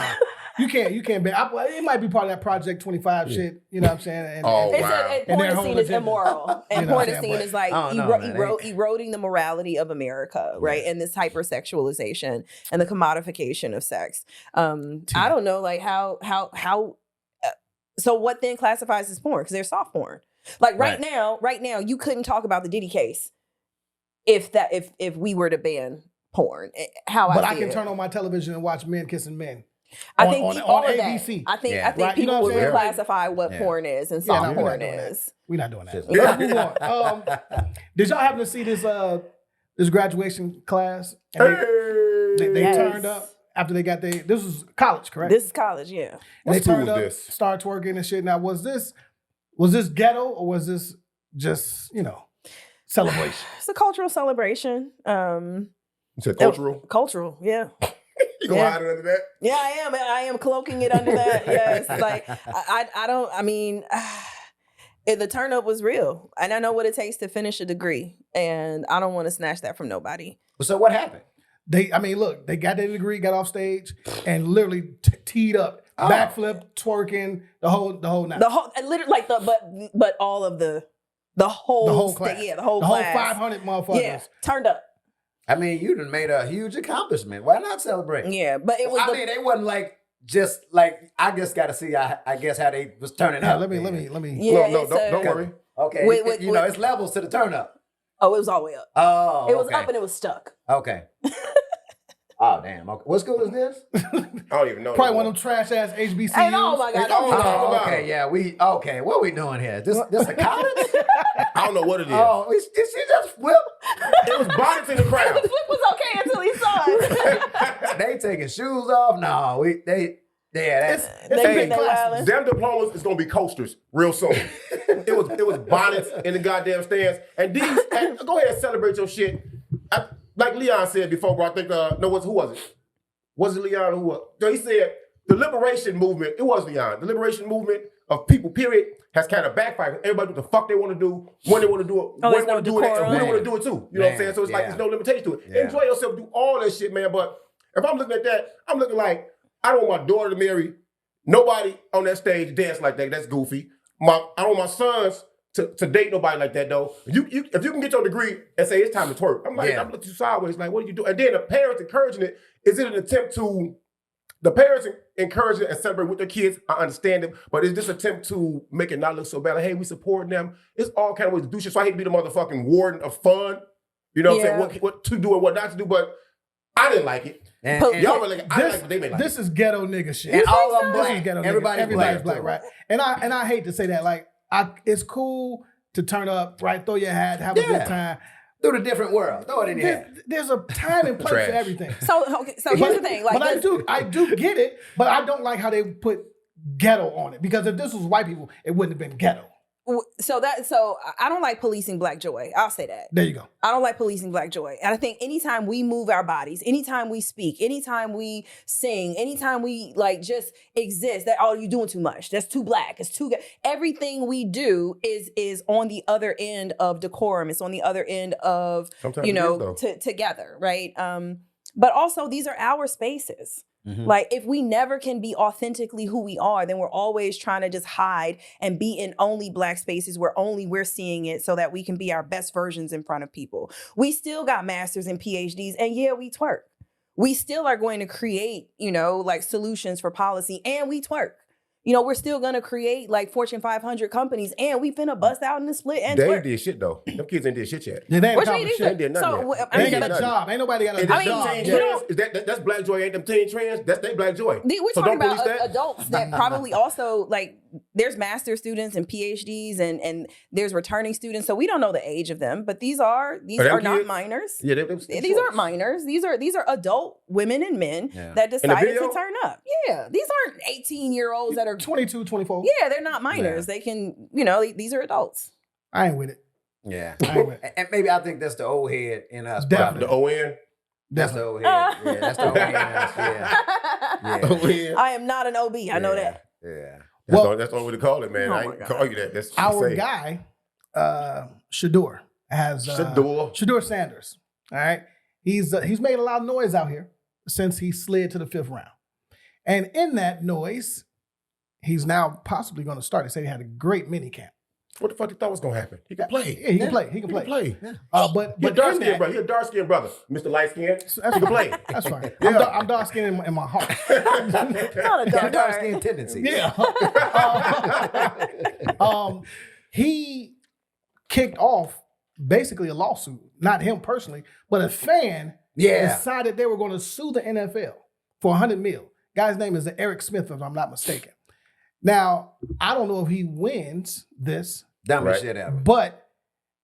You can't ban. It might be part of that Project 25 shit. You know what I'm saying? Oh, It's wow. and And porn their is whole seen as agenda. immoral. And You know porn what is I'm seen saying? as like I don't know, man. eroding the morality of America, right? And this hypersexualization and the commodification of sex. I don't know, like how so what then classifies as porn? Because there's soft porn. Like right now, you couldn't talk about the Diddy case if we were to ban porn. But I can turn on my television and watch men kissing men. I think on all of ABC. that. I think Yeah. Right, you know people what I'm would saying? classify what porn is and soft we're not porn doing that. is. We're not doing that. Just- Let's move on. Did y'all happen to see this graduation class? And they Yes. turned up after they got this was college, correct? This is college, yeah. And What they school turned was up, this? started twerking and shit. Now was this ghetto or was this just celebration? It's a cultural celebration. You said cultural? Cultural, yeah. You gonna Yeah. hide it under that? Yeah, I am cloaking it under that. Yes, like the turn up was real, and I know what it takes to finish a degree, and I don't want to snatch that from nobody. So what happened? They got their degree, got off stage, and literally teed up, backflip, twerking, the whole night. The whole, literally, like but all of the whole class. yeah, the whole the whole class. 500 motherfuckers. Yeah, turned up. I mean, you done made a huge accomplishment. Why not celebrate? Yeah, but it was. They wasn't like just like I just got to see. I guess how they was turning Yeah, up. let me. Yeah, No, it's don't worry. Okay, it's levels to the turn up. Oh, it was all the way up. Oh, It was okay. up and it was stuck. Okay. Oh damn. Okay. What school is this? I don't even know. Probably one of them trash ass HBCUs. Hey, oh my God! Don't do that. Oh, okay. Yeah. Okay. What we doing here? This a college? I don't know what it is. Oh, did she just flip? It was bonnets in the The crowd. flip was okay until he saw it. They taking shoes off? No, that's It's They a been big there class. wilding. Them diplomas is gonna be coasters real soon. it was bonnets in the goddamn stands. And these, go ahead and celebrate your shit. Like Leon said before, bro. I think who was it? Was it Leon or who was? So he said the liberation movement. It was Leon. The liberation movement of people, period, has kind of backfired. Everybody do what the fuck they want to do, when they want to do it, when there's they want no to do it, and decorum. who they want to do it to. You know what I'm saying? So it's like there's no limitation to it. Yeah. Enjoy yourself, do all that shit, man. But if I'm looking at that, I'm looking like I don't want my daughter to marry nobody on that stage dance like that. That's goofy. I don't want my sons to date nobody like that though. If you can get your degree and say it's time to twerk, I'm like, I'm looking sideways, like, what are you doing? And then the parents encouraging it. Is it an attempt to the parents encourage it and celebrate with their kids? I understand it, but is this attempt to make it not look so bad? Like, hey, we supporting them. It's all kind of ways to do shit. So I hate to be the motherfucking warden of fun. You know what I'm saying? What to do and what not to do, but I didn't like it. And Y'all were like, I like what they made like. This is ghetto nigga shit. And all of them This is black. ghetto nigga. Everybody's Everybody's black, black, right? And I hate to say that. Like, it's cool to turn up, right? Throw your hat, have a good time. Through the different world. Throw it in here. There's a time and place for everything. So here's the thing. Like, but I do get it, but I don't like how they put ghetto on it. Because if this was white people, it wouldn't have been ghetto. So I don't like policing black joy. I'll say that. There you go. I don't like policing black joy. And I think anytime we move our bodies, anytime we speak, anytime we sing, anytime we like just exist, that you're doing too much. That's too black. It's too everything we do is on the other end of decorum. It's on the other end of Sometimes it is, though. together, right? But also these are our spaces. Mm-hmm. Like if we never can be authentically who we are, then we're always trying to just hide and be in only black spaces where only we're seeing it so that we can be our best versions in front of people. We still got masters and PhDs and yeah, we twerk. we still are going to create, like solutions for policy, and we twerk. We're still gonna create like Fortune 500 companies, and we finna bust out in the split and They twerk. ain't did shit though. Them kids ain't did shit yet. Yeah, they ain't What you accomplished mean? shit. They did nothing So, yet. I They mean, ain't got a job. Ain't nobody got a And I mean, job. teen you trends, is that's Black Joy, ain't them teen trends? That's they Black Joy. We're So talking don't about police that. adults that probably also like there's master students and PhDs and there's returning students. So we don't know the age of them, but these are them not kids? minors. Yeah, These aren't minors. These are adult women and men that decided video? to turn up. Yeah, these aren't 18-year-olds that are 22, 24. Yeah, they're not minors. They can, these are adults. I ain't with it. Yeah. I ain't with it. And maybe I think that's the old head in us. Definitely. probably. The ON. That's the old head. Yeah, that's the old head in us. Yeah. I am not an OB. I know that. Yeah. That's the only way to call it, man. Oh I my ain't God. call you that. That's Our say. guy, Shador, has Shador Sanders. All right, he's made a lot of noise out here since he slid to the 5th round, and in that noise, he's now possibly going to start. They said he had a great mini camp. What the fuck you thought was gonna happen? He can play. Yeah, he can play. He can play. Yeah. But He a in dark skinned that- brother. He a dark skinned brother. Mr. Light Skin. That's He can play. That's fine. Yeah. I'm dark skinned in my heart. Not a Got dark dark skin tendencies. Yeah. He kicked off basically a lawsuit, not him personally, but a fan decided they were going to sue the NFL for $100 million. Guy's name is Eric Smith, if I'm not mistaken. Now, I don't know if he wins this, Dumbest shit ever. but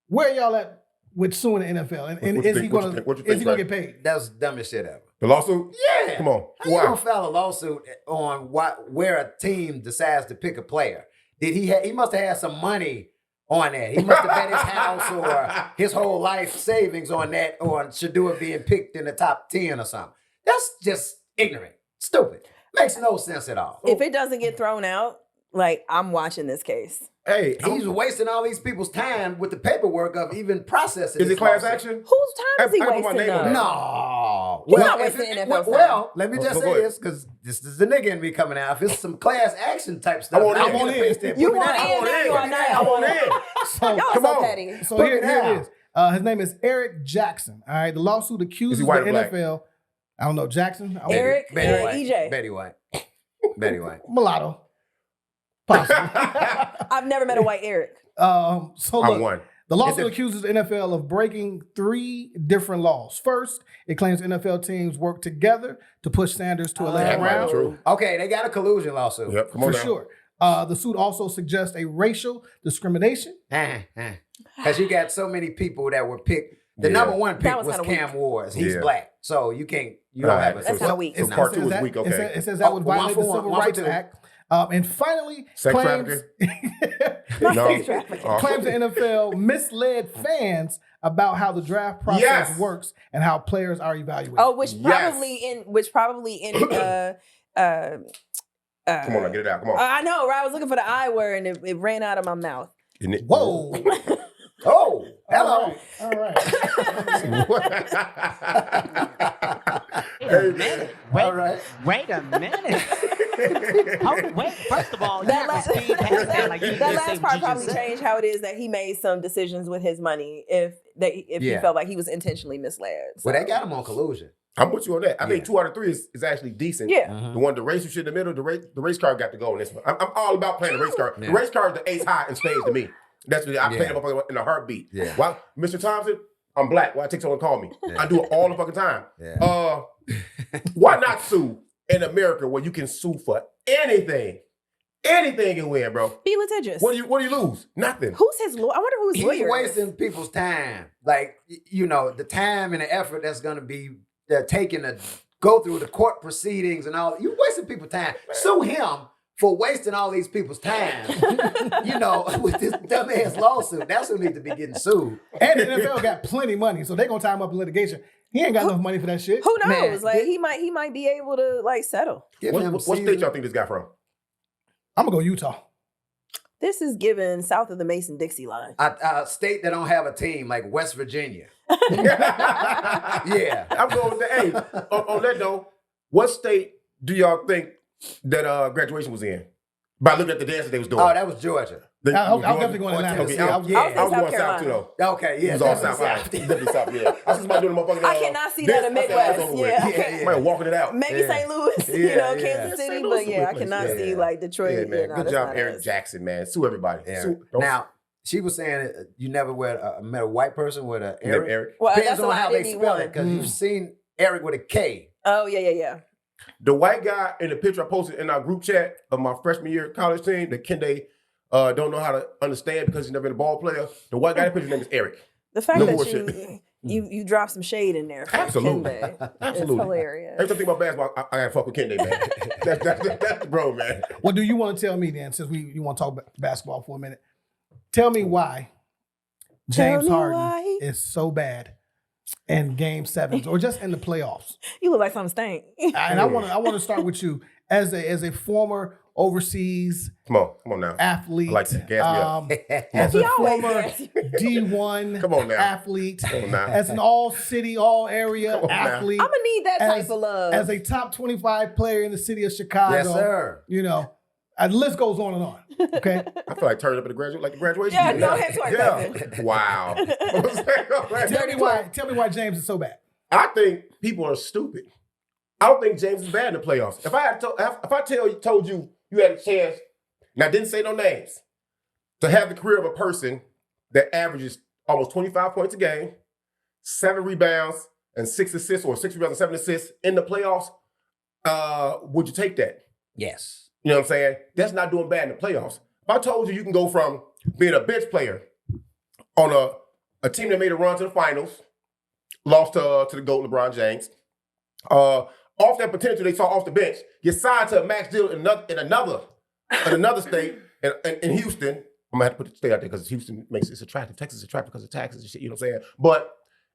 where y'all at with suing the NFL? And What you is he think? going What you to think, get paid? That's the dumbest shit ever. The lawsuit? Yeah. Come on. How you gonna file a lawsuit on where a team decides to pick a player? Did he must have had some money on that. He must have bet his house or his whole life savings on that, on Shador being picked in the top 10 or something. That's just ignorant, stupid. Makes no sense at all. If it doesn't get thrown out, like I'm watching this case. Hey, He's wasting all these people's time with the paperwork of even processing. is this it class lawsuit. action? Whose time is he I put my wasting? name on though? that. No. He's not if wasting it- NFL time. Well, let me just Go say ahead. this, because this is the nigga in me coming out. If it's some class action type stuff, I want then in. I want in. You Put me want down. in, now you are not. I want in. So, Y'all Come so on. petty. So Put here me down. it is. His name is Eric Jackson. All right. The lawsuit accuses the white or black? NFL. I don't know. Jackson? I don't- Eric, Betty White. EJ. Betty White. Betty White. Mulatto. Possibly. I've never met a white Eric. So I look, won. the lawsuit accuses the NFL of breaking 3 different laws. First, it claims NFL teams work together to push Sanders to 11th That might be round. true. Okay, they got a collusion lawsuit. Yep, come on For now. sure. The suit also suggests a racial discrimination. Because you got so many people that were picked. The Yeah. number one pick That was was kinda Cam weak. Wars. He's Yeah. black. So you don't have a That's kinda weak. So part 2 is weak, okay. It says that would one violate for the one, Civil one for Rights two. Act. And finally, Sex claims No. claims the NFL misled fans about how the draft process Yes. works and how players are evaluated. Oh, which Yes. probably in Come on, now, get it out. Come on. I know, right? I was looking for the I word and it ran out of my mouth. Isn't it? Whoa. Oh, hello. All right. Hey, man. All right. Wait a minute. Wait, first of all, you That have last, to speed past that. Like you that just last say part what you probably just said. changed how it is that he made some decisions with his money if he Yeah. felt like he was intentionally misled. Well, So, they got him on collusion. I'm with you on that. I think Yeah. 2 out of 3 is actually decent. Yeah. The one, the racial shit in the middle, the race card got to go on this one. I'm all about playing the race card. Yeah. The race card is the ace high and spades to me. That's what I play them up in a heartbeat. Yeah. Why, Mr. Thompson? I'm black. Why take someone to call me? Yeah. I do it all the fucking time. Yeah. Why not sue in America where you can sue for anything? Anything and win, bro. be litigious. What do you lose? Nothing. Who's his lawyer? I wonder who his He's lawyer is. wasting people's time. Like, the time and the effort that's going to be taken to go through the court proceedings and all. You wasting people's time. Sue him for wasting all these people's time. With this dumbass lawsuit. That's who needs to be getting sued. And the NFL got plenty of money, so they gonna tie him up in litigation. He ain't got enough money for that shit. Who knows? Man, like he might be able to like settle. Give him What state season- y'all think this guy from? I'm gonna go Utah. This is given south of the Mason-Dixie line. A state that don't have a team like West Virginia. Yeah. I'm going with the A. On that though, what state do y'all think that graduation was in? By looking at the dances they was doing. Oh, that was Georgia. I was definitely going to Atlanta. Okay, Yeah, I I was was- I was going in South South too, Carolina. though. Okay, It yeah. was all definitely South. Definitely South, yeah. I see somebody doing the motherfucking. I cannot see this, that in I said, that's Midwest. over Yeah. with. Yeah, Man, walking it out. Maybe Yeah. St. Louis, Yeah, Kansas City, St. Louis but is a yeah, good I place. cannot Yeah. see like Detroit. Yeah, Yeah, man. no, Good that's job, not Eric us. Jackson, man. Sue everybody. Yeah. Sue, don't Now, she was saying you never met a white person with a sue Eric. Eric. Well, Depends that's on why how I they didn't eat spell one. it, because you've seen Eric with a K. Oh yeah. The white guy in the picture I posted in our group chat of my freshman year college team that Kende don't know how to understand because he's never been a ball player. The white guy in the picture's name is Eric. The fact No that bullshit. you drop some shade in there. For Absolutely. Kende. Absolutely. It's hilarious. Every time I think about basketball, I gotta fuck with Kende, man. that's the bro, man. What do you want to tell me then, since you want to talk about basketball for a minute? Tell me why James me Harden why. is so bad in game sevens or just in the playoffs. You look like something stank. And I want to start with you as a former overseas Come on now. athlete. I like that. Gas me up. As He a always former gas you. D1 Come on now. athlete, Come on now. as an all-city, all-area Come on now. athlete, I'm gonna need that type as, of love. as a top 25 player in the city of Chicago. Yes, sir. You know, and the list goes on and on. Okay. I feel like turning up at the graduation. Yeah, year. go ahead, twerk, Yeah. Wow. Tell me why James is so bad. I think people are stupid. I don't think James is bad in the playoffs. If I told you you had a chance, and I didn't say no names, to have the career of a person that averages almost 25 points a game, 7 rebounds, and 6 assists, or 6 rebounds and 7 assists in the playoffs, would you take that? Yes. You know what I'm saying? That's not doing bad in the playoffs. If I told you can go from being a bench player on a team that made a run to the finals, lost to the GOAT, LeBron James, off that potential they saw off the bench, get signed to a max deal in another state, in Houston. I'm gonna have to put the state out there because Houston makes it attractive. Texas is attractive because of taxes and shit, you know what I'm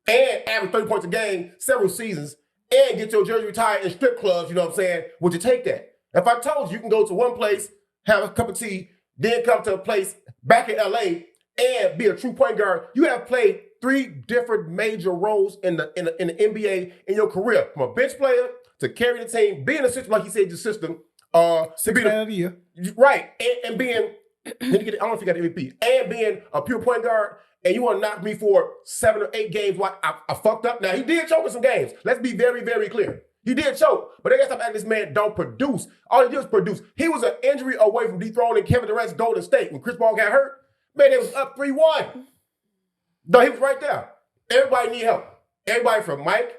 saying? And average 30 points a game, several seasons, and get your jersey retired in strip clubs, you know what I'm saying? Would you take that? If I told you can go to one place, have a cup of tea, then come to a place back in LA and be a true point guard, you have played 3 different major roles in the NBA in your career. From a bench player to carry the team, being a system, like you said, the system. Sixth man of the year. Right. And being, I don't know if you got the MVP, and being a pure point guard, and you want to knock me for 7 or 8 games while I fucked up. Now, he did choke in some games. Let's be very, very clear. He did choke, but they got to stop acting this man don't produce. All he did was produce. He was an injury away from dethroning Kevin Durant's Golden State. When Chris Paul got hurt, man, they was up 3-1. No, he was right there. Everybody need help. Everybody from Mike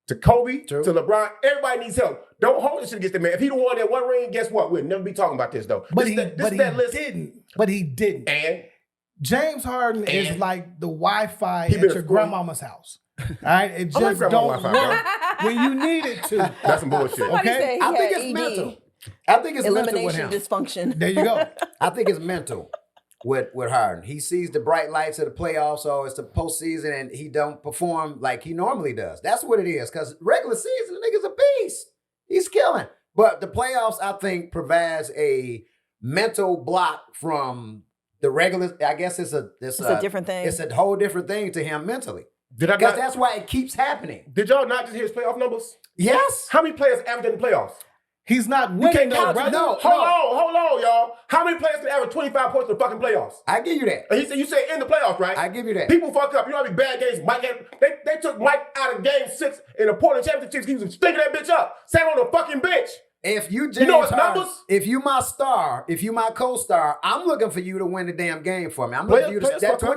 to Kobe to LeBron, everybody needs help. Don't hold this shit against the man. If he don't want that one ring, guess what? We'll never be talking about this, though. But This he is that list. didn't. But he didn't. And James Harden is like the Wi-Fi He at been a your squirrel. grandmama's house. All right, it I like just grandma's don't Wi-Fi, work when you need it to. that's some bullshit. Somebody okay. said he I think had it's ED. mental. I think it's mental with Elimination him. dysfunction. There you go. I think it's mental with Harden. He sees the bright lights of the playoffs, or it's the postseason, and he don't perform like he normally does. That's what it is. Because regular season, the nigga's a beast. He's killing. But the playoffs, I think, provides a mental block from the regular. I guess it's a different thing. It's a whole different thing to him mentally. Did I Because not, that's why it keeps happening. did y'all not just hear his playoff numbers? Yes. How many players average in the playoffs? He's not You winning, can't though, count. brother. No. Hold on, y'all. How many players can average 25 points in the fucking playoffs? I give you that. And he said, you say in the playoffs, right? I give you that. People fuck up. You know how many bad games Mike had? They took Mike out of game 6 in the Portland Championship. He was stinking that bitch up. Sat on the fucking bench. If you James You know his Harden, numbers? if you my star, if you my co-star, I'm looking for you to win the damn game for me. I'm Players- looking for you to players that fuck up.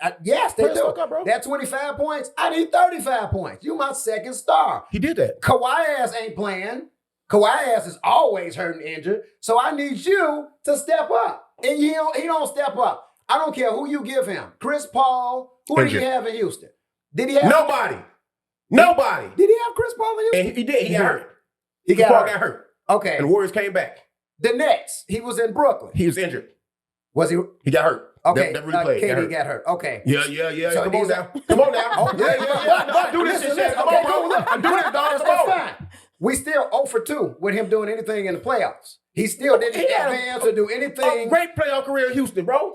25. Yes, they Players do. fuck up, bro. That 25 points, I need 35 points. You my second star. He did that. Kawhi ass ain't playing. Kawhi ass is always hurt and injured. So I need you to step up. And he don't step up. I don't care who you give him. Chris Paul, who did Injured. he have in Houston? Did he have Nobody. Did he have Chris Paul in Houston? And he did. He got hurt. He Chris Paul hurt. got hurt. Okay. And the Warriors came back. The Nets, he was in Brooklyn. He was injured. Was he? He got hurt. Okay. Never really played. KD got hurt. Okay. Yeah. So Come on these now. are- Come on now. Oh, Yeah. No, I do this shit. Come on, bro. I'm doing it, dog. That's Come on. fine. We still 0 for 2 with him doing anything in the playoffs. He still didn't He had advance or do A anything. great playoff career in Houston, bro.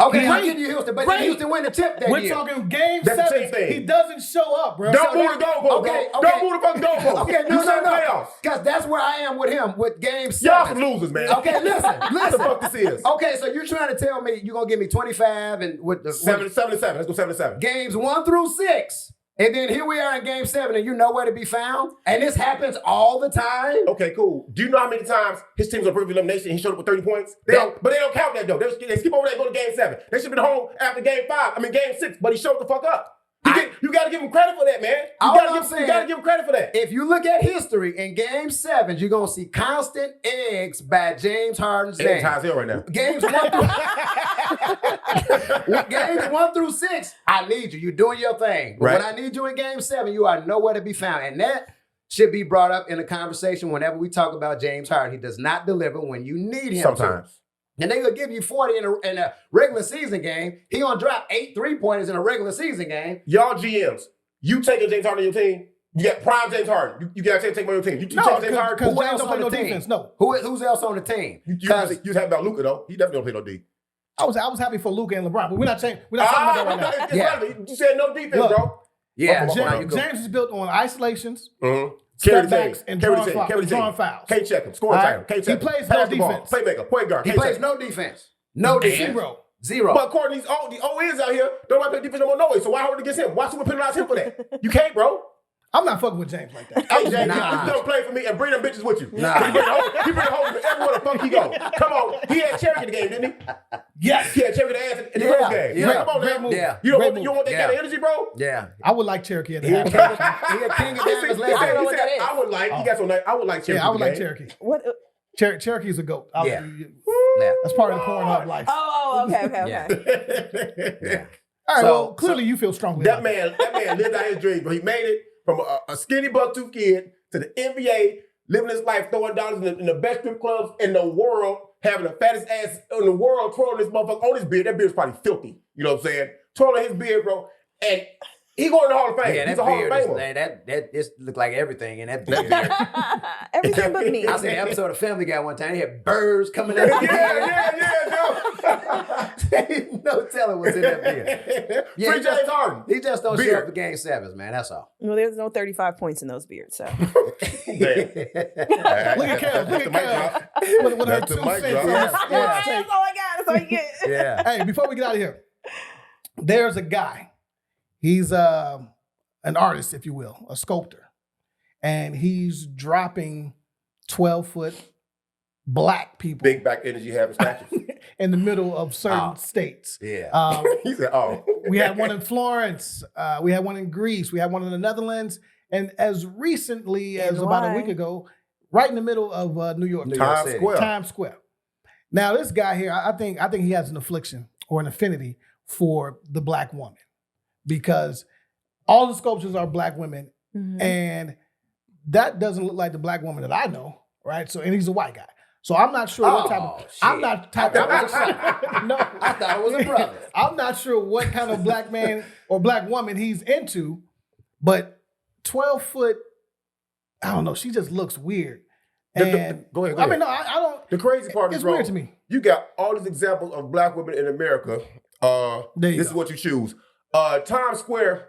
Okay, I'll give you Houston, but Houston win the tip that We're year. talking game That's the 7. same thing. He doesn't show up, bro. Don't So move the goalpost, okay, bro. okay. Don't move the fucking goalpost. Okay, You said playoffs. Because that's where I am with him, with game 7. Y'all some losers, man. Okay, listen. What the fuck this is? Okay, so you're trying to tell me you're going to give me 25 and with the 7 to 7. Let's go 7 to 7. games 1 through 6. And then here we are in game 7 and you're nowhere to be found. And this happens all the time. Okay, cool. Do you know how many times his team's on perfect elimination and he showed up with 30 points? But they don't count that though. They skip over that and go to game 7. They should have been home after game 6, but he showed the fuck up. You got to give him credit for that, man. You got to give him credit for that. If you look at history in game 7, you're going to see constant eggs by James Harden's name. It's high as hell right now. Games 1 through 6, I need you. You're doing your thing. But Right. when I need you in game 7, you are nowhere to be found. And that should be brought up in a conversation whenever we talk about James Harden. He does not deliver when you need him Sometimes. to. And they will give you 40 in a regular season game. He gonna drop 8 3-pointers in a regular season game. Y'all GMs, you taking James Harden on your team? You got prime James Harden. You got to take him on your team. You No, take James Harden. because Who James else don't play on no the team? defense. No. Who's else on the team? You was happy about Luka though. He definitely don't play no D. I was happy for Luka and LeBron, but we're not talking about that right now. It's Yeah. relevant. You said no defense, Look, bro. Yeah, Okay, now you go. James is built on isolations, Mm-hmm. step backs, and drawing fouls. Can't check him. Scoring All title. right. Can't He check him. plays Pass no the ball. defense. Playmaker. Point guard. He Can't plays check him. no defense. No defense. Zero. But according to these OEs out here, don't want to play defense no more no way. So why hold it against him? Why should we penalize him for that? You can't, bro. I'm not fucking with James like that. Hey, James, Nah. you don't play for me and bring them bitches with you. Nah. He bring home everywhere the fuck he go. Come on. He had Cherokee in the game, didn't he? Yes. He had Cherokee the ass in the Yeah. first game. Yeah. Man, come on, Great man. move. Yeah. You don't Great want that move. kind of energy, bro? Yeah. I would like Cherokee at the He a half. king of He diamonds said, last I don't know year. what that is. I would like, he got some nice, I would like Cherokee. Yeah, I would in the like game. Cherokee. What? Cherokee's a goat. Yeah. Yeah. That's part of the Pornhub life. Oh, okay. Yeah. All right, So- well, clearly you feel strongly That about it. man lived out his dreams, but he made it from a skinny buck-tooth kid to the NBA, living his life, throwing dollars in the best strip clubs in the world, having the fattest ass in the world, twirling this motherfucker on his beard. That beard's probably filthy. You know what I'm saying? Twirling his beard, bro. And he going to the Hall of Fame. Yeah, He's that a Hall of beard is, Famer. that just look like everything in that beard. Everything but me. I seen an episode of Family Guy one time. He had birds coming out. Ain't no telling what's in that beard. Yeah, Free he just- James Harden. He just don't show Beard. up for game 7s, man. That's all. Well, there's no 35 points in those beards, so. Damn. Look at Kev. Look at Kev. With her That's the 2 mic cents. drop. on this- Yeah, this take. that's all I got. That's all you get. Yeah. Hey, before we get out of here, there's a guy. He's an artist, if you will, a sculptor. And he's dropping 12-foot black people Big back energy having statues. in the middle of certain states. Yeah. He said, oh. We had one in Florence. We had one in Greece. We had one in the Netherlands. And as recently as about a week ago, right in the middle of New York. New York Times City. Square. Times Square. Now, this guy here, I think he has an affliction or an affinity for the black woman because all the sculptures are black women, and that doesn't look like the black woman that I know, right? So, and he's a white guy. So I'm not sure what type of. shit. I'm not type of. No, I thought it was a brother. I'm not sure what kind of black man or black woman he's into, but 12-foot. I don't know. She just looks weird. And Go ahead. I mean, no, I don't. The crazy part is, It's bro, weird to me. you got all these examples of black women in America. There you This go. is what you choose. Times Square,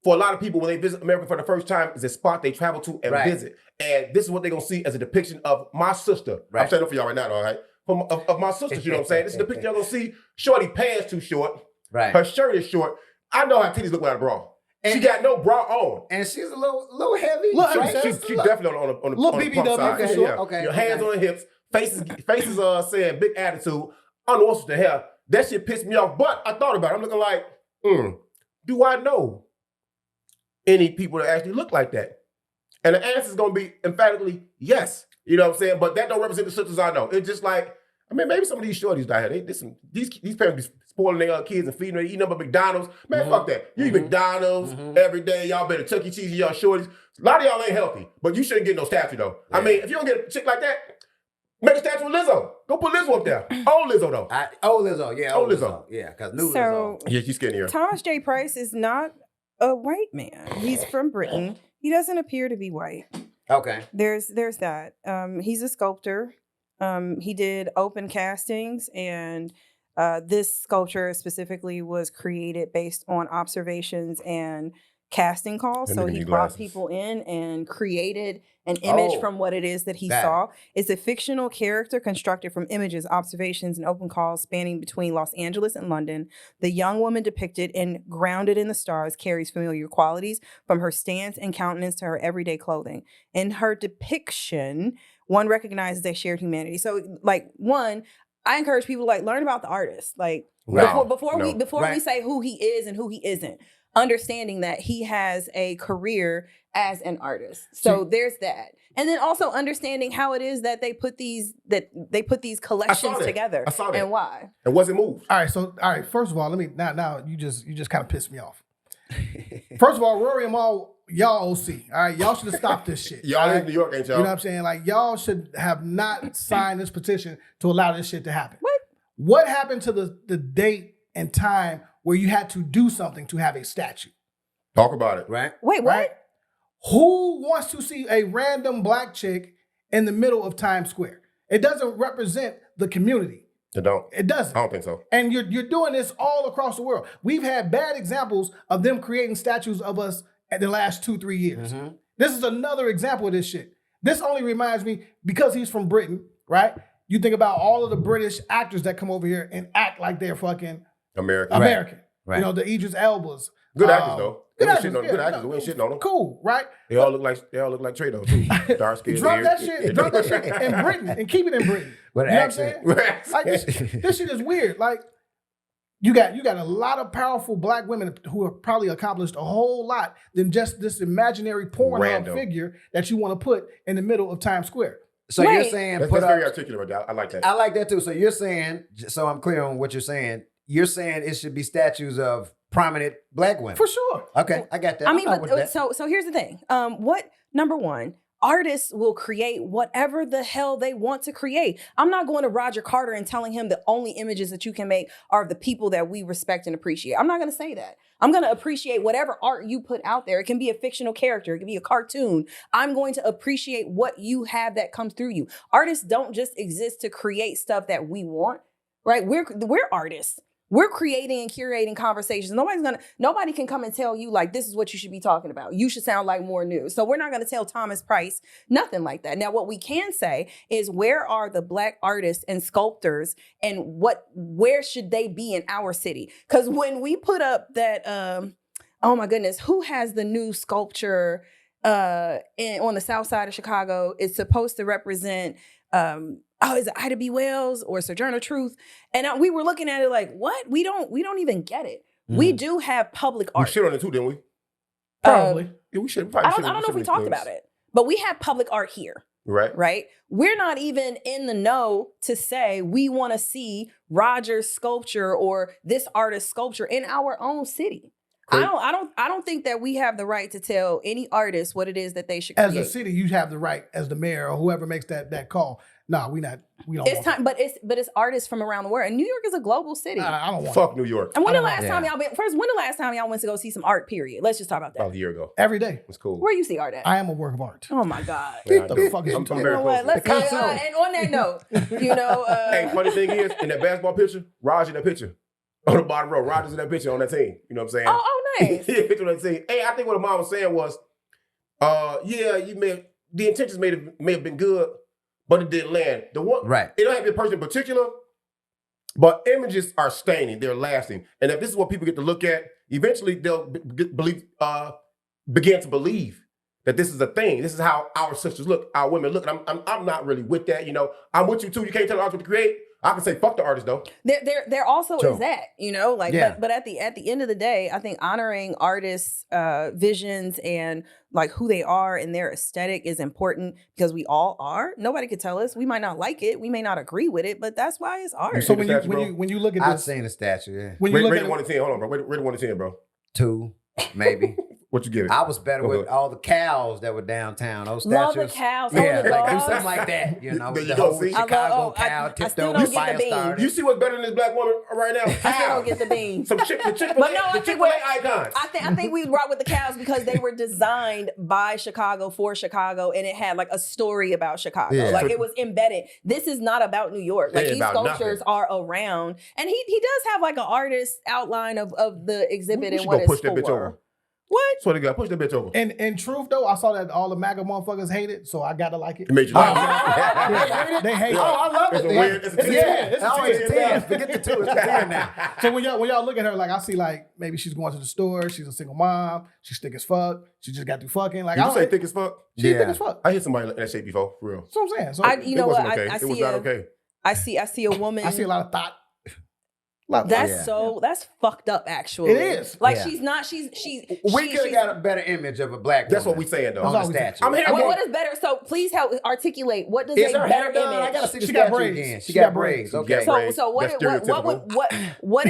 for a lot of people, when they visit America for the first time, is a spot they travel to and Right. visit. And this is what they're going to see as a depiction of my sister. Right. I'm saying it for y'all right now, all right? Of my sisters, you know what I'm saying? This is the picture y'all going to see. Shorty pants too short. Right. Her shirt is short. I know how titties look without a bra. She And- got no bra on. And she's a little heavy. Little right? heavy. She's definitely on the Little on the BBW, pump side. for sure. Yeah. Okay, Your hands okay. on the hips, faces saying big attitude. I don't know what's with the hair. That shit pissed me off. But I thought about it. I'm looking like, do I know any people that actually look like that? And the answer is gonna be emphatically yes. You know what I'm saying? But that don't represent the sisters I know. It's just like, I mean, maybe some of these shorties down here, these parents be spoiling their kids and feeding them, eating up at McDonald's. Man, fuck that. You eat McDonald's every day. Y'all better Chuck E. Cheese, y'all shorties. A lot of y'all ain't healthy, but you shouldn't get no statue though. I mean, if you don't get a chick like that, make a statue of Lizzo. Go put Lizzo up there. Old Lizzo though. Old Lizzo, yeah. Old Lizzo. Yeah, because new So Lizzo. Yeah, she's skinnier. Thomas J. Price is not a white man. He's from Britain. He doesn't appear to be white. Okay. There's that. He's a sculptor. He did open castings, and This sculpture specifically was created based on observations and casting calls. That So nigga he need brought glasses. people in and created an image Oh, from what it is that he got it. saw. It's a fictional character constructed from images, observations, and open calls spanning between Los Angeles and London. The young woman depicted and grounded in the stars carries familiar qualities from her stance and countenance to her everyday clothing. In her depiction, one recognizes they shared humanity. So, like, one, I encourage people to like learn about the artist. Like before we Right. say who he is and who he isn't, understanding that he has a career as an artist. So there's that. And then also understanding how it is that they put these collections that. together I saw that. and why. And wasn't moved. All right. First of all, let me now you just kind of pissed me off. First of all, Rory and Mal, y'all OC. All right, y'all should have stopped this shit. Y'all all in right? New York, ain't y'all? You know what I'm saying? Like y'all should have not signed this petition to allow this shit to happen. What happened to the date and time where you had to do something to have a statue? Talk about it. Right? Wait, what? Right? Who wants to see a random black chick in the middle of Times Square? It doesn't represent the community. They don't. It doesn't. I don't think so. And you're doing this all across the world. We've had bad examples of them creating statues of us in the last 2-3 years. Mm-hmm. This is another example of this shit. This only reminds me, because he's from Britain, right? You think about all of the British actors that come over here and act like they're fucking American. Right. You know, the Idris Elbas. Good actors though. Good We ain't actors. shitting on- good actors. We ain't shitting on them. Cool, right? They all look like Trey though too. Dark skin. Drop that shit in Britain and keep it in Britain. With You know accent. what I'm saying? Like this shit is weird. Like you got a lot of powerful black women who have probably accomplished a whole lot than just this imaginary Pornhub Random. figure that you want to put in the middle of Times Square. So you're Right. saying That's put very up. articulate about that. I like that. I like that too. So you're saying, so I'm clear on what you're saying. You're saying it should be statues of prominent black women. For sure. Okay, I got that. I mean, I'm with that. so here's the thing. Number one, artists will create whatever the hell they want to create. I'm not going to Roger Carter and telling him the only images that you can make are of the people that we respect and appreciate. I'm not going to say that. I'm going to appreciate whatever art you put out there. It can be a fictional character. It can be a cartoon. I'm going to appreciate what you have that comes through you. Artists don't just exist to create stuff that we want, right? We're artists. We're creating and curating conversations. Nobody can come and tell you like, this is what you should be talking about. You should sound like more news. So we're not going to tell Thomas Price nothing like that. Now, what we can say is where are the black artists and sculptors and where should they be in our city? Because when we put up that, oh my goodness, who has the new sculpture on the south side of Chicago? It's supposed to represent, is it Ida B. Wells or Sojourner Truth? And we were looking at it like, what? We don't even get it. We do have public We art. shit on it too, didn't we? Probably. Yeah, we should. I don't know if we talked about it, but we have public art here, Right. right? We're not even in the know to say we want to see Roger's sculpture or this artist's sculpture in our own city. Great. I don't think that we have the right to tell any artist what it is that they should create. As a city, you have the right, as the mayor or whoever makes that call. No, we don't. It's time, but it's artists from around the world. And New York is a global city. I don't want Fuck New York. And when I the don't last know. time y'all been? First, when the last time y'all went to go see some art? Period. Let's just talk about that. About a year ago. every day. It's cool. Where you see art at? I am a work of art. Oh my God. Yeah, I the do. fuck is I'm you talking very You know close. what? Let's The console. and on that note, you know, Hey, funny thing is, in that basketball picture, Raj in that picture. On the bottom row, Raj is in that picture on that team. You know what I'm saying? oh nice. Yeah, picture on that team. Hey, I think what the mom was saying was, the intentions may have been good, but it didn't land. The one, Right. It don't have to be a person in particular, but images are staining. They're lasting, and if this is what people get to look at, eventually they'll begin to believe that this is a thing. This is how our sisters look, our women look. And I'm not really with that. You know, I'm with you too. You can't tell the artist what to create. I can say fuck the artist though. There also True. is that, you know, like, Yeah. but at the end of the day, I think honoring artists' visions and like who they are and their aesthetic is important because we all are. Nobody could tell us. We might not like it. We may not agree with it, but that's why it's art. So the when you statue, when bro? you when you look at I've this, seen a statue, yeah. when you Rate look it at 1 to 10. Hold on, bro. Rate it 1 to 10, bro. 2, maybe. What you give it? I was better with all the cows that were downtown. Those Love statues. the cows. Yeah, the like do dogs. something like that. You know, There you the go, whole see? Chicago I cow tipped still over don't get fire the beans. started. You see what's better than this black woman right now? I still don't get the beans. Some Chick-fil-A, But no, I the think Chick-fil-A icons. I think we rock with the cows because they were designed by Chicago for Chicago, and it had like a story about Chicago. Yeah. Like it was embedded. This is not about New York. Like It ain't these about sculptures nothing. are around, and he does have like an artist outline of the exhibit We and should what go it's push that bitch for. over. What? Swear to God, push that bitch over. And in truth, though, I saw that all the MAGA motherfuckers hate it, so I gotta like it. It made you laugh. They hate it. Oh, I love It's it. a weird. It's a 10. It's a 10. It's a 10. Forget the 2. It's a 10 now. So when y'all look at her, like I see, like maybe she's going to the store. She's a single mom. She's thick as fuck. She just got through fucking. Like Did I you don't say thick as fuck? She's Yeah. thick as fuck. I hit somebody in that shape before, for real. That's what I'm saying. So You know it what? wasn't okay. I It was see not okay. I see a woman. I see a lot of thought. That's that's fucked up. Actually, It is. Like Yeah. she's not. We could have got a better image of a black woman. That's what we saying though. on That's the all we say. statue. I'm here. What is better? So please help articulate. What does Is a her better hair done? I image? gotta see the She got statue braids. again. She She got got braids. braids. Okay. braids. So what That's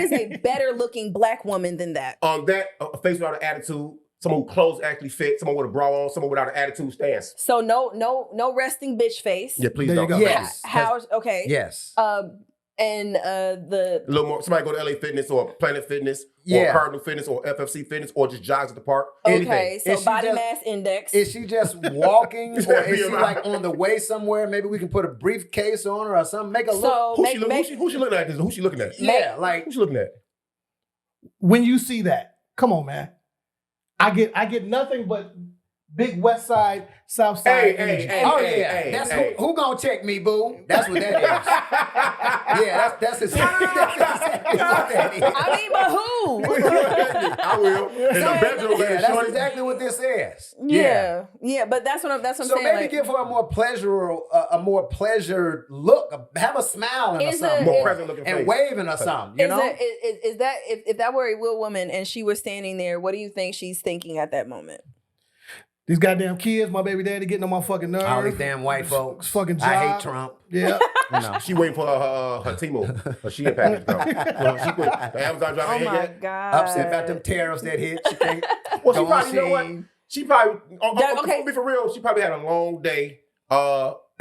is a better looking black woman than that? That a face without an attitude, someone who clothes actually fit, someone with a bra on, someone without an attitude stance. So no resting bitch face. Yeah, please There you don't. go. Yes. How's okay? Yes. And the A little more. Somebody go to LA Fitness or Planet Fitness Yeah. or Cardinal Fitness or FFC Fitness or just jogs at the park. okay, Anything. so Is she body just- mass index. Is she just walking, or is she BMI. like on the way somewhere? Maybe we can put a briefcase on her or something. Make her look. So Who she looking at? Who she looking at? Yeah, like Who she looking at? when you see that, come on, man. I get nothing but big West Side, South Side energy. oh yeah, that's who gonna check me, boo? That's what that is. Yeah, that's exactly what that is. I mean, but who? I will. In the bedroom, Yeah, man. that's Shorty. exactly what this is. Yeah, but that's what I'm So saying. maybe like, give her a more pleasured look. Have a smile in her Is something, it- More present looking and face. waving or something. You is know, that is that if that were a real woman and she was standing there, what do you think she's thinking at that moment? These goddamn kids, my baby daddy getting on my fucking nerves. all these damn white folks. Fucking job. I hate Trump. Yeah. You know. She waiting for her Timo, her Shein package to come. Well, she quit. The Amazon driver Oh ain't my yet. god! Upset about them tariffs that hit. She can't Well, she go on probably, you know what? Shein. She probably, Okay. to be for real, she probably had a long day.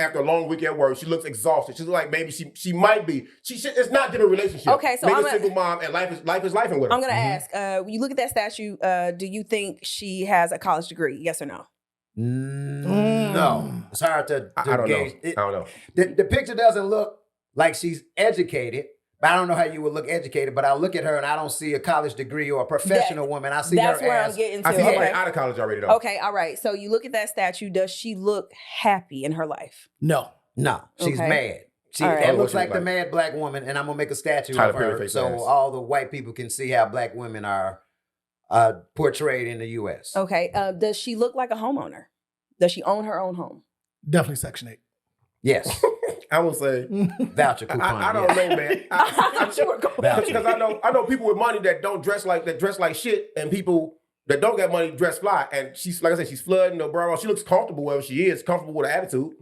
After a long week at work, she looks exhausted. She's like, maybe she might be. It's not giving a relationship. Okay, so maybe I'm a single mom and life is life with her. I'm gonna ask. When you look at that statue, do you think she has a college degree? Yes or no? No, it's hard to I don't know. gauge. I don't know. The picture doesn't look like she's educated. But I don't know how you would look educated. But I look at her and I don't see a college degree or a professional woman. I see That's her where as I'm getting to. I see somebody Okay. out of college already though. Okay, all right. So you look at that statue. Does she look happy in her life? No. no, she's Okay. mad. She All right. that Oh, looks what she like the look mad black woman, and I'm gonna make a statue Tyler of Perry her face so ass. all the white people can see how black women are portrayed in the U.S. Okay. Does she look like a homeowner? Does she own her own home? Definitely Section 8. Yes, I will say, voucher coupon. I don't yes. know, man. Because I know people with money that don't dress like shit, and people that don't got money dress fly. And she's like I said, she's flooding no bra on. She looks comfortable wherever she is, comfortable with her attitude.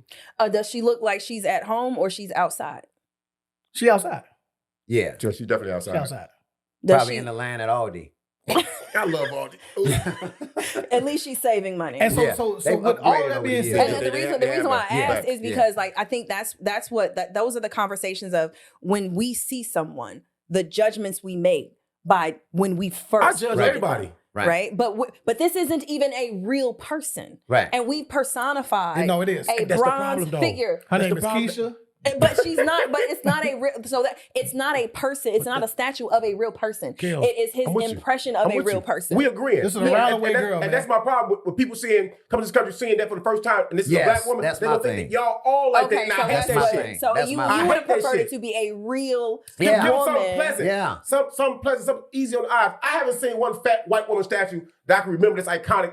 Does she look like she's at home or she's outside? She outside. Yeah, So she's definitely outside. She outside. Does probably she, in the line at Aldi. I love all this. at least she's saving money. And so, Yeah. so They've with all upgraded that over being the said, years. And Yeah, the they reason why I have, asked is because like I think that's what those are the conversations of when we see someone, the judgments we make by when we first I judge look at everybody. them, Right. right? But this isn't even a real person, Right. and we personify no, it is. a That's the bronze problem, though. figure. Her That's name the is problem. Keisha. But she's not. But it's not a real. So that it's not a person. It's not a statue of a real person. Kill. It is his I'm with you. impression of I'm a with real you. person. We agree. This is a round-away girl, and man. that's my problem with people coming to this country seeing that for the first time, and this is Yes, a black woman. that's They my don't think thing. that y'all all like Okay, that. so Now, that's that my what. thing. So That's you my you thing. would I have hate that preferred it shit. to be a real Yeah. Give them something woman. pleasant. Yeah. Something pleasant, something easy on the eyes. I haven't seen one fat white woman statue that I can remember that's iconic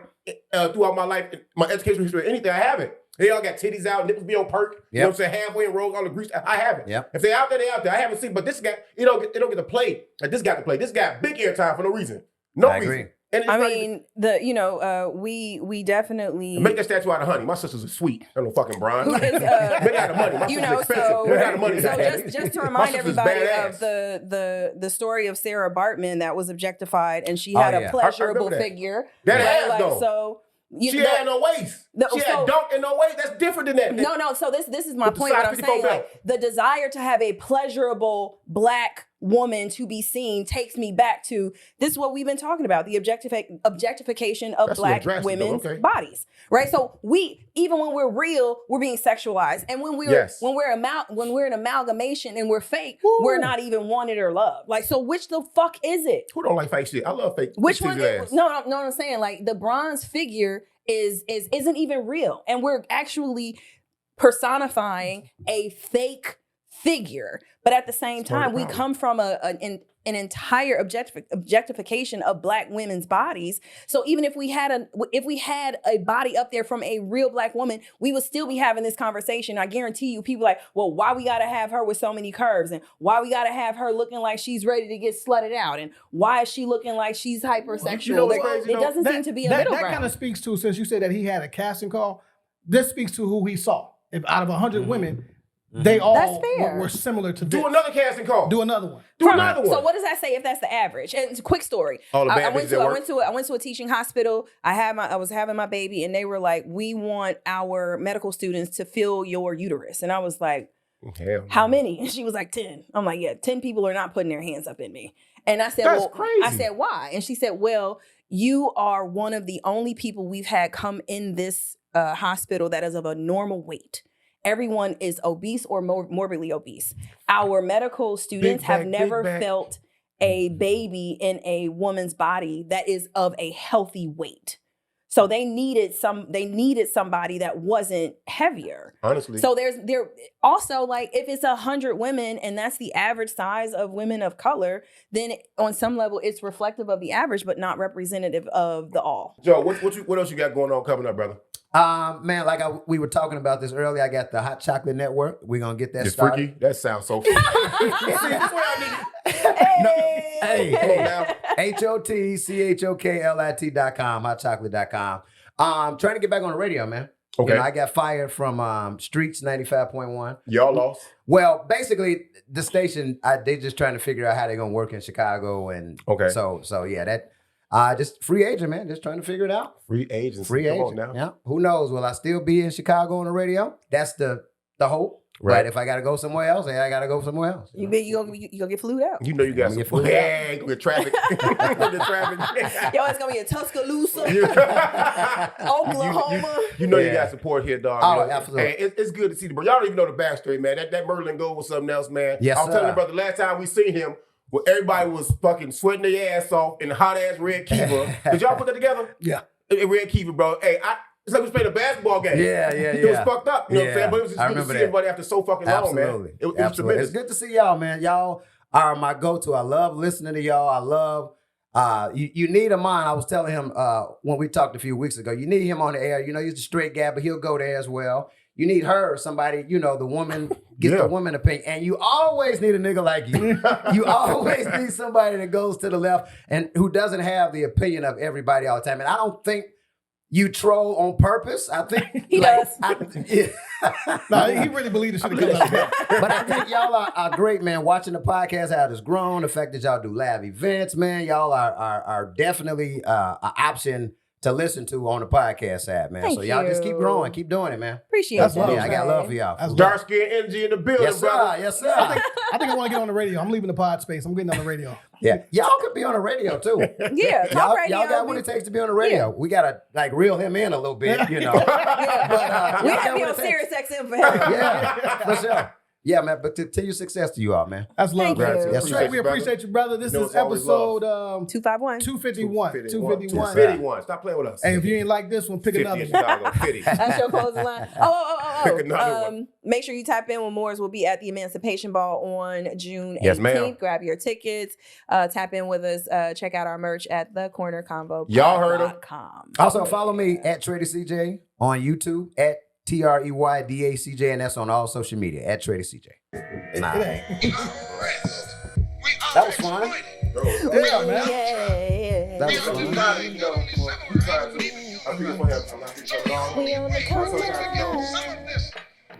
throughout my life, my educational history, anything. I haven't. They all got titties out, nipples be on perk. You know what I'm saying? Halfway in rows, all the grease. I haven't. Yep. If they out there, they out there. I haven't seen, but this guy, it don't get to play. Like this guy to play. This guy big airtime for no reason. No I reason. agree. And it's I not mean, we definitely even, make that statue out of honey. My sisters are sweet. I don't know fucking bronze. Who is, Make it out of money. My sisters expensive. Make it out of money. So just to My remind sister's everybody badass. of the story of Sarah Bartman that was objectified, and she had yeah. a I pleasurable remember that. figure. That right? ass, Like, though. so She had no waist. She so- had dunk and no waist. That's different than that. No. So this is my With the point. What size I'm 54 saying, belt. like the desire to have a pleasurable black woman to be seen takes me back to this is what we've been talking about, the objectification of That's a black little drastic, though. women's Okay. bodies, right? So we, even when we're real, we're being sexualized, and when we're an amalgamation and we're fake, we're not even wanted or loved. Like, so which the fuck is it? Who don't like fake shit? I love fake. Which fake one? ass. No, I'm saying, like, the bronze figure isn't even real, and we're actually personifying a fake figure. But at the same time, we come from an entire objectification of black women's bodies. So even if we had a body up there from a real black woman, we would still be having this conversation. I guarantee you, people like, well, why we gotta have her with so many curves, and why we gotta have her looking like she's ready to get slutted out, and why is she looking like she's hypersexual? You know what's crazy, It doesn't seem to be a middle That ground. kind of speaks to, since you said that he had a casting call, this speaks to who he saw. If out of 100 women, they all That's fair. were similar to this. Do another casting call. Do another one. Do another one. So what does that say if that's the average? And it's a quick story. All the bad I went bitches at work? to a teaching hospital. I was having my baby, and they were like, "We want our medical students to fill your uterus." And I was like, Hell, "How many?" And she was like, 10. I'm like, "Yeah, 10 people are not putting their hands up in me." And I said, That's "Well," crazy. I said, "Why?" And she said, "Well, you are one of the only people we've had come in this hospital that is of a normal weight. Everyone is obese or morbidly obese. Our medical students have never felt a baby in a woman's body that is of a healthy weight. So they needed somebody that wasn't heavier. honestly. So there also, like, if it's 100 women and that's the average size of women of color, then on some level it's reflective of the average, but not representative of the all. Joe, what else you got going on coming up, brother? Man, we were talking about this earlier. I got the Hot Chocolate Network. We're gonna get that It's started. freaky. That sounds so freaky. Hey, Come on now. HOTCHOKLIT.com, hotchocolate.com. Trying to get back on the radio, man. Okay. You know, I got fired from Streets 95.1. Y'all lost. Well, basically, the station, they just trying to figure out how they're gonna work in Chicago, and Okay. So yeah, that just free agent, man. Just trying to figure it out. Free agency. Free Come agent. on now. Yeah. Who knows? Will I still be in Chicago on the radio? That's the hope. Right. But if I got to go somewhere else, I got to go somewhere else. You gonna get flued out. You know you got Let me some. get food. Yeah, you get traffic. The traffic. Yo, it's gonna be in Tuscaloosa, Oklahoma. You know you Yeah. got support here, dog. Oh, You know, absolutely. Hey, it's good to see the bro. Y'all don't even know the backstory, man. That Merlin Gold was something else, man. Yes, I was telling sir. you, brother, last time we seen him, well, everybody was fucking sweating their ass off in hot ass red Kiva. Did y'all put that together? Yeah. In red Kiva, bro. Hey, it's like we was playing a basketball game. Yeah. It was fucked up. You know what I'm Yeah, saying? But it was just I good to remember see that. everybody after so fucking long, man. Absolutely. It was Absolutely. tremendous. It's good to see y'all, man. Y'all are my go-to. I love listening to y'all. I love you need a mind. I was telling him when we talked a few weeks ago, you need him on the air. You know, he's a straight guy, but he'll go there as well. You need her, somebody, you know, the woman, get Yeah. the woman opinion. And you always need a nigga like you. You always need somebody that goes to the left and who doesn't have the opinion of everybody all the time. And I don't think you troll on purpose. I think He does. No, he really believed it should have come out of that. But I think y'all are great, man. Watching the podcast, how it's grown, the fact that y'all do live events, man. Y'all are definitely an option to listen to on the podcast side, man. Thank so y'all just keep you. growing, keep doing it, man. Appreciate That's that. love, Yeah, I got love for y'all. That's Dark skin energy in the building, Yes, sir. brother. Yes, I sir. think I want to get on the radio. I'm leaving the pod space. I'm getting on the radio. Yeah, y'all could be on the radio too. Yeah, talk Y'all radio. got what it takes to be on the radio. We gotta like reel him in a little bit, you know. Yeah. But, We y'all have to got be what on it takes. Sirius XM for him. Yeah, for sure. Yeah, man. But continue success to you all, man. That's love, Thank you. man. Yes, Trey, sir. we appreciate you, brother. This You know is it's always love. episode 251. 251. 251. 251. Stop playing with us. Hey, if you ain't like this one, pick 50 another in one. Chicago. 50. That's your closing line. Pick another one. Make sure you tap in when Moores will be at the Emancipation Ball on June 18th. Yes, ma'am. Grab your tickets. Tap in with us. Check out our merch at Y'all heard him. thecornerconvo.com. Also, follow me at Trey CJ on YouTube at TREYDACJ, and that's on all social media at Trey CJ. Nah. It ain't. That was fun. Yeah, man. Yeah. That was I'm fun. just trying to, you know, I'm speaking for him. I'm not speaking for him. We on the Sometimes, you know, coast.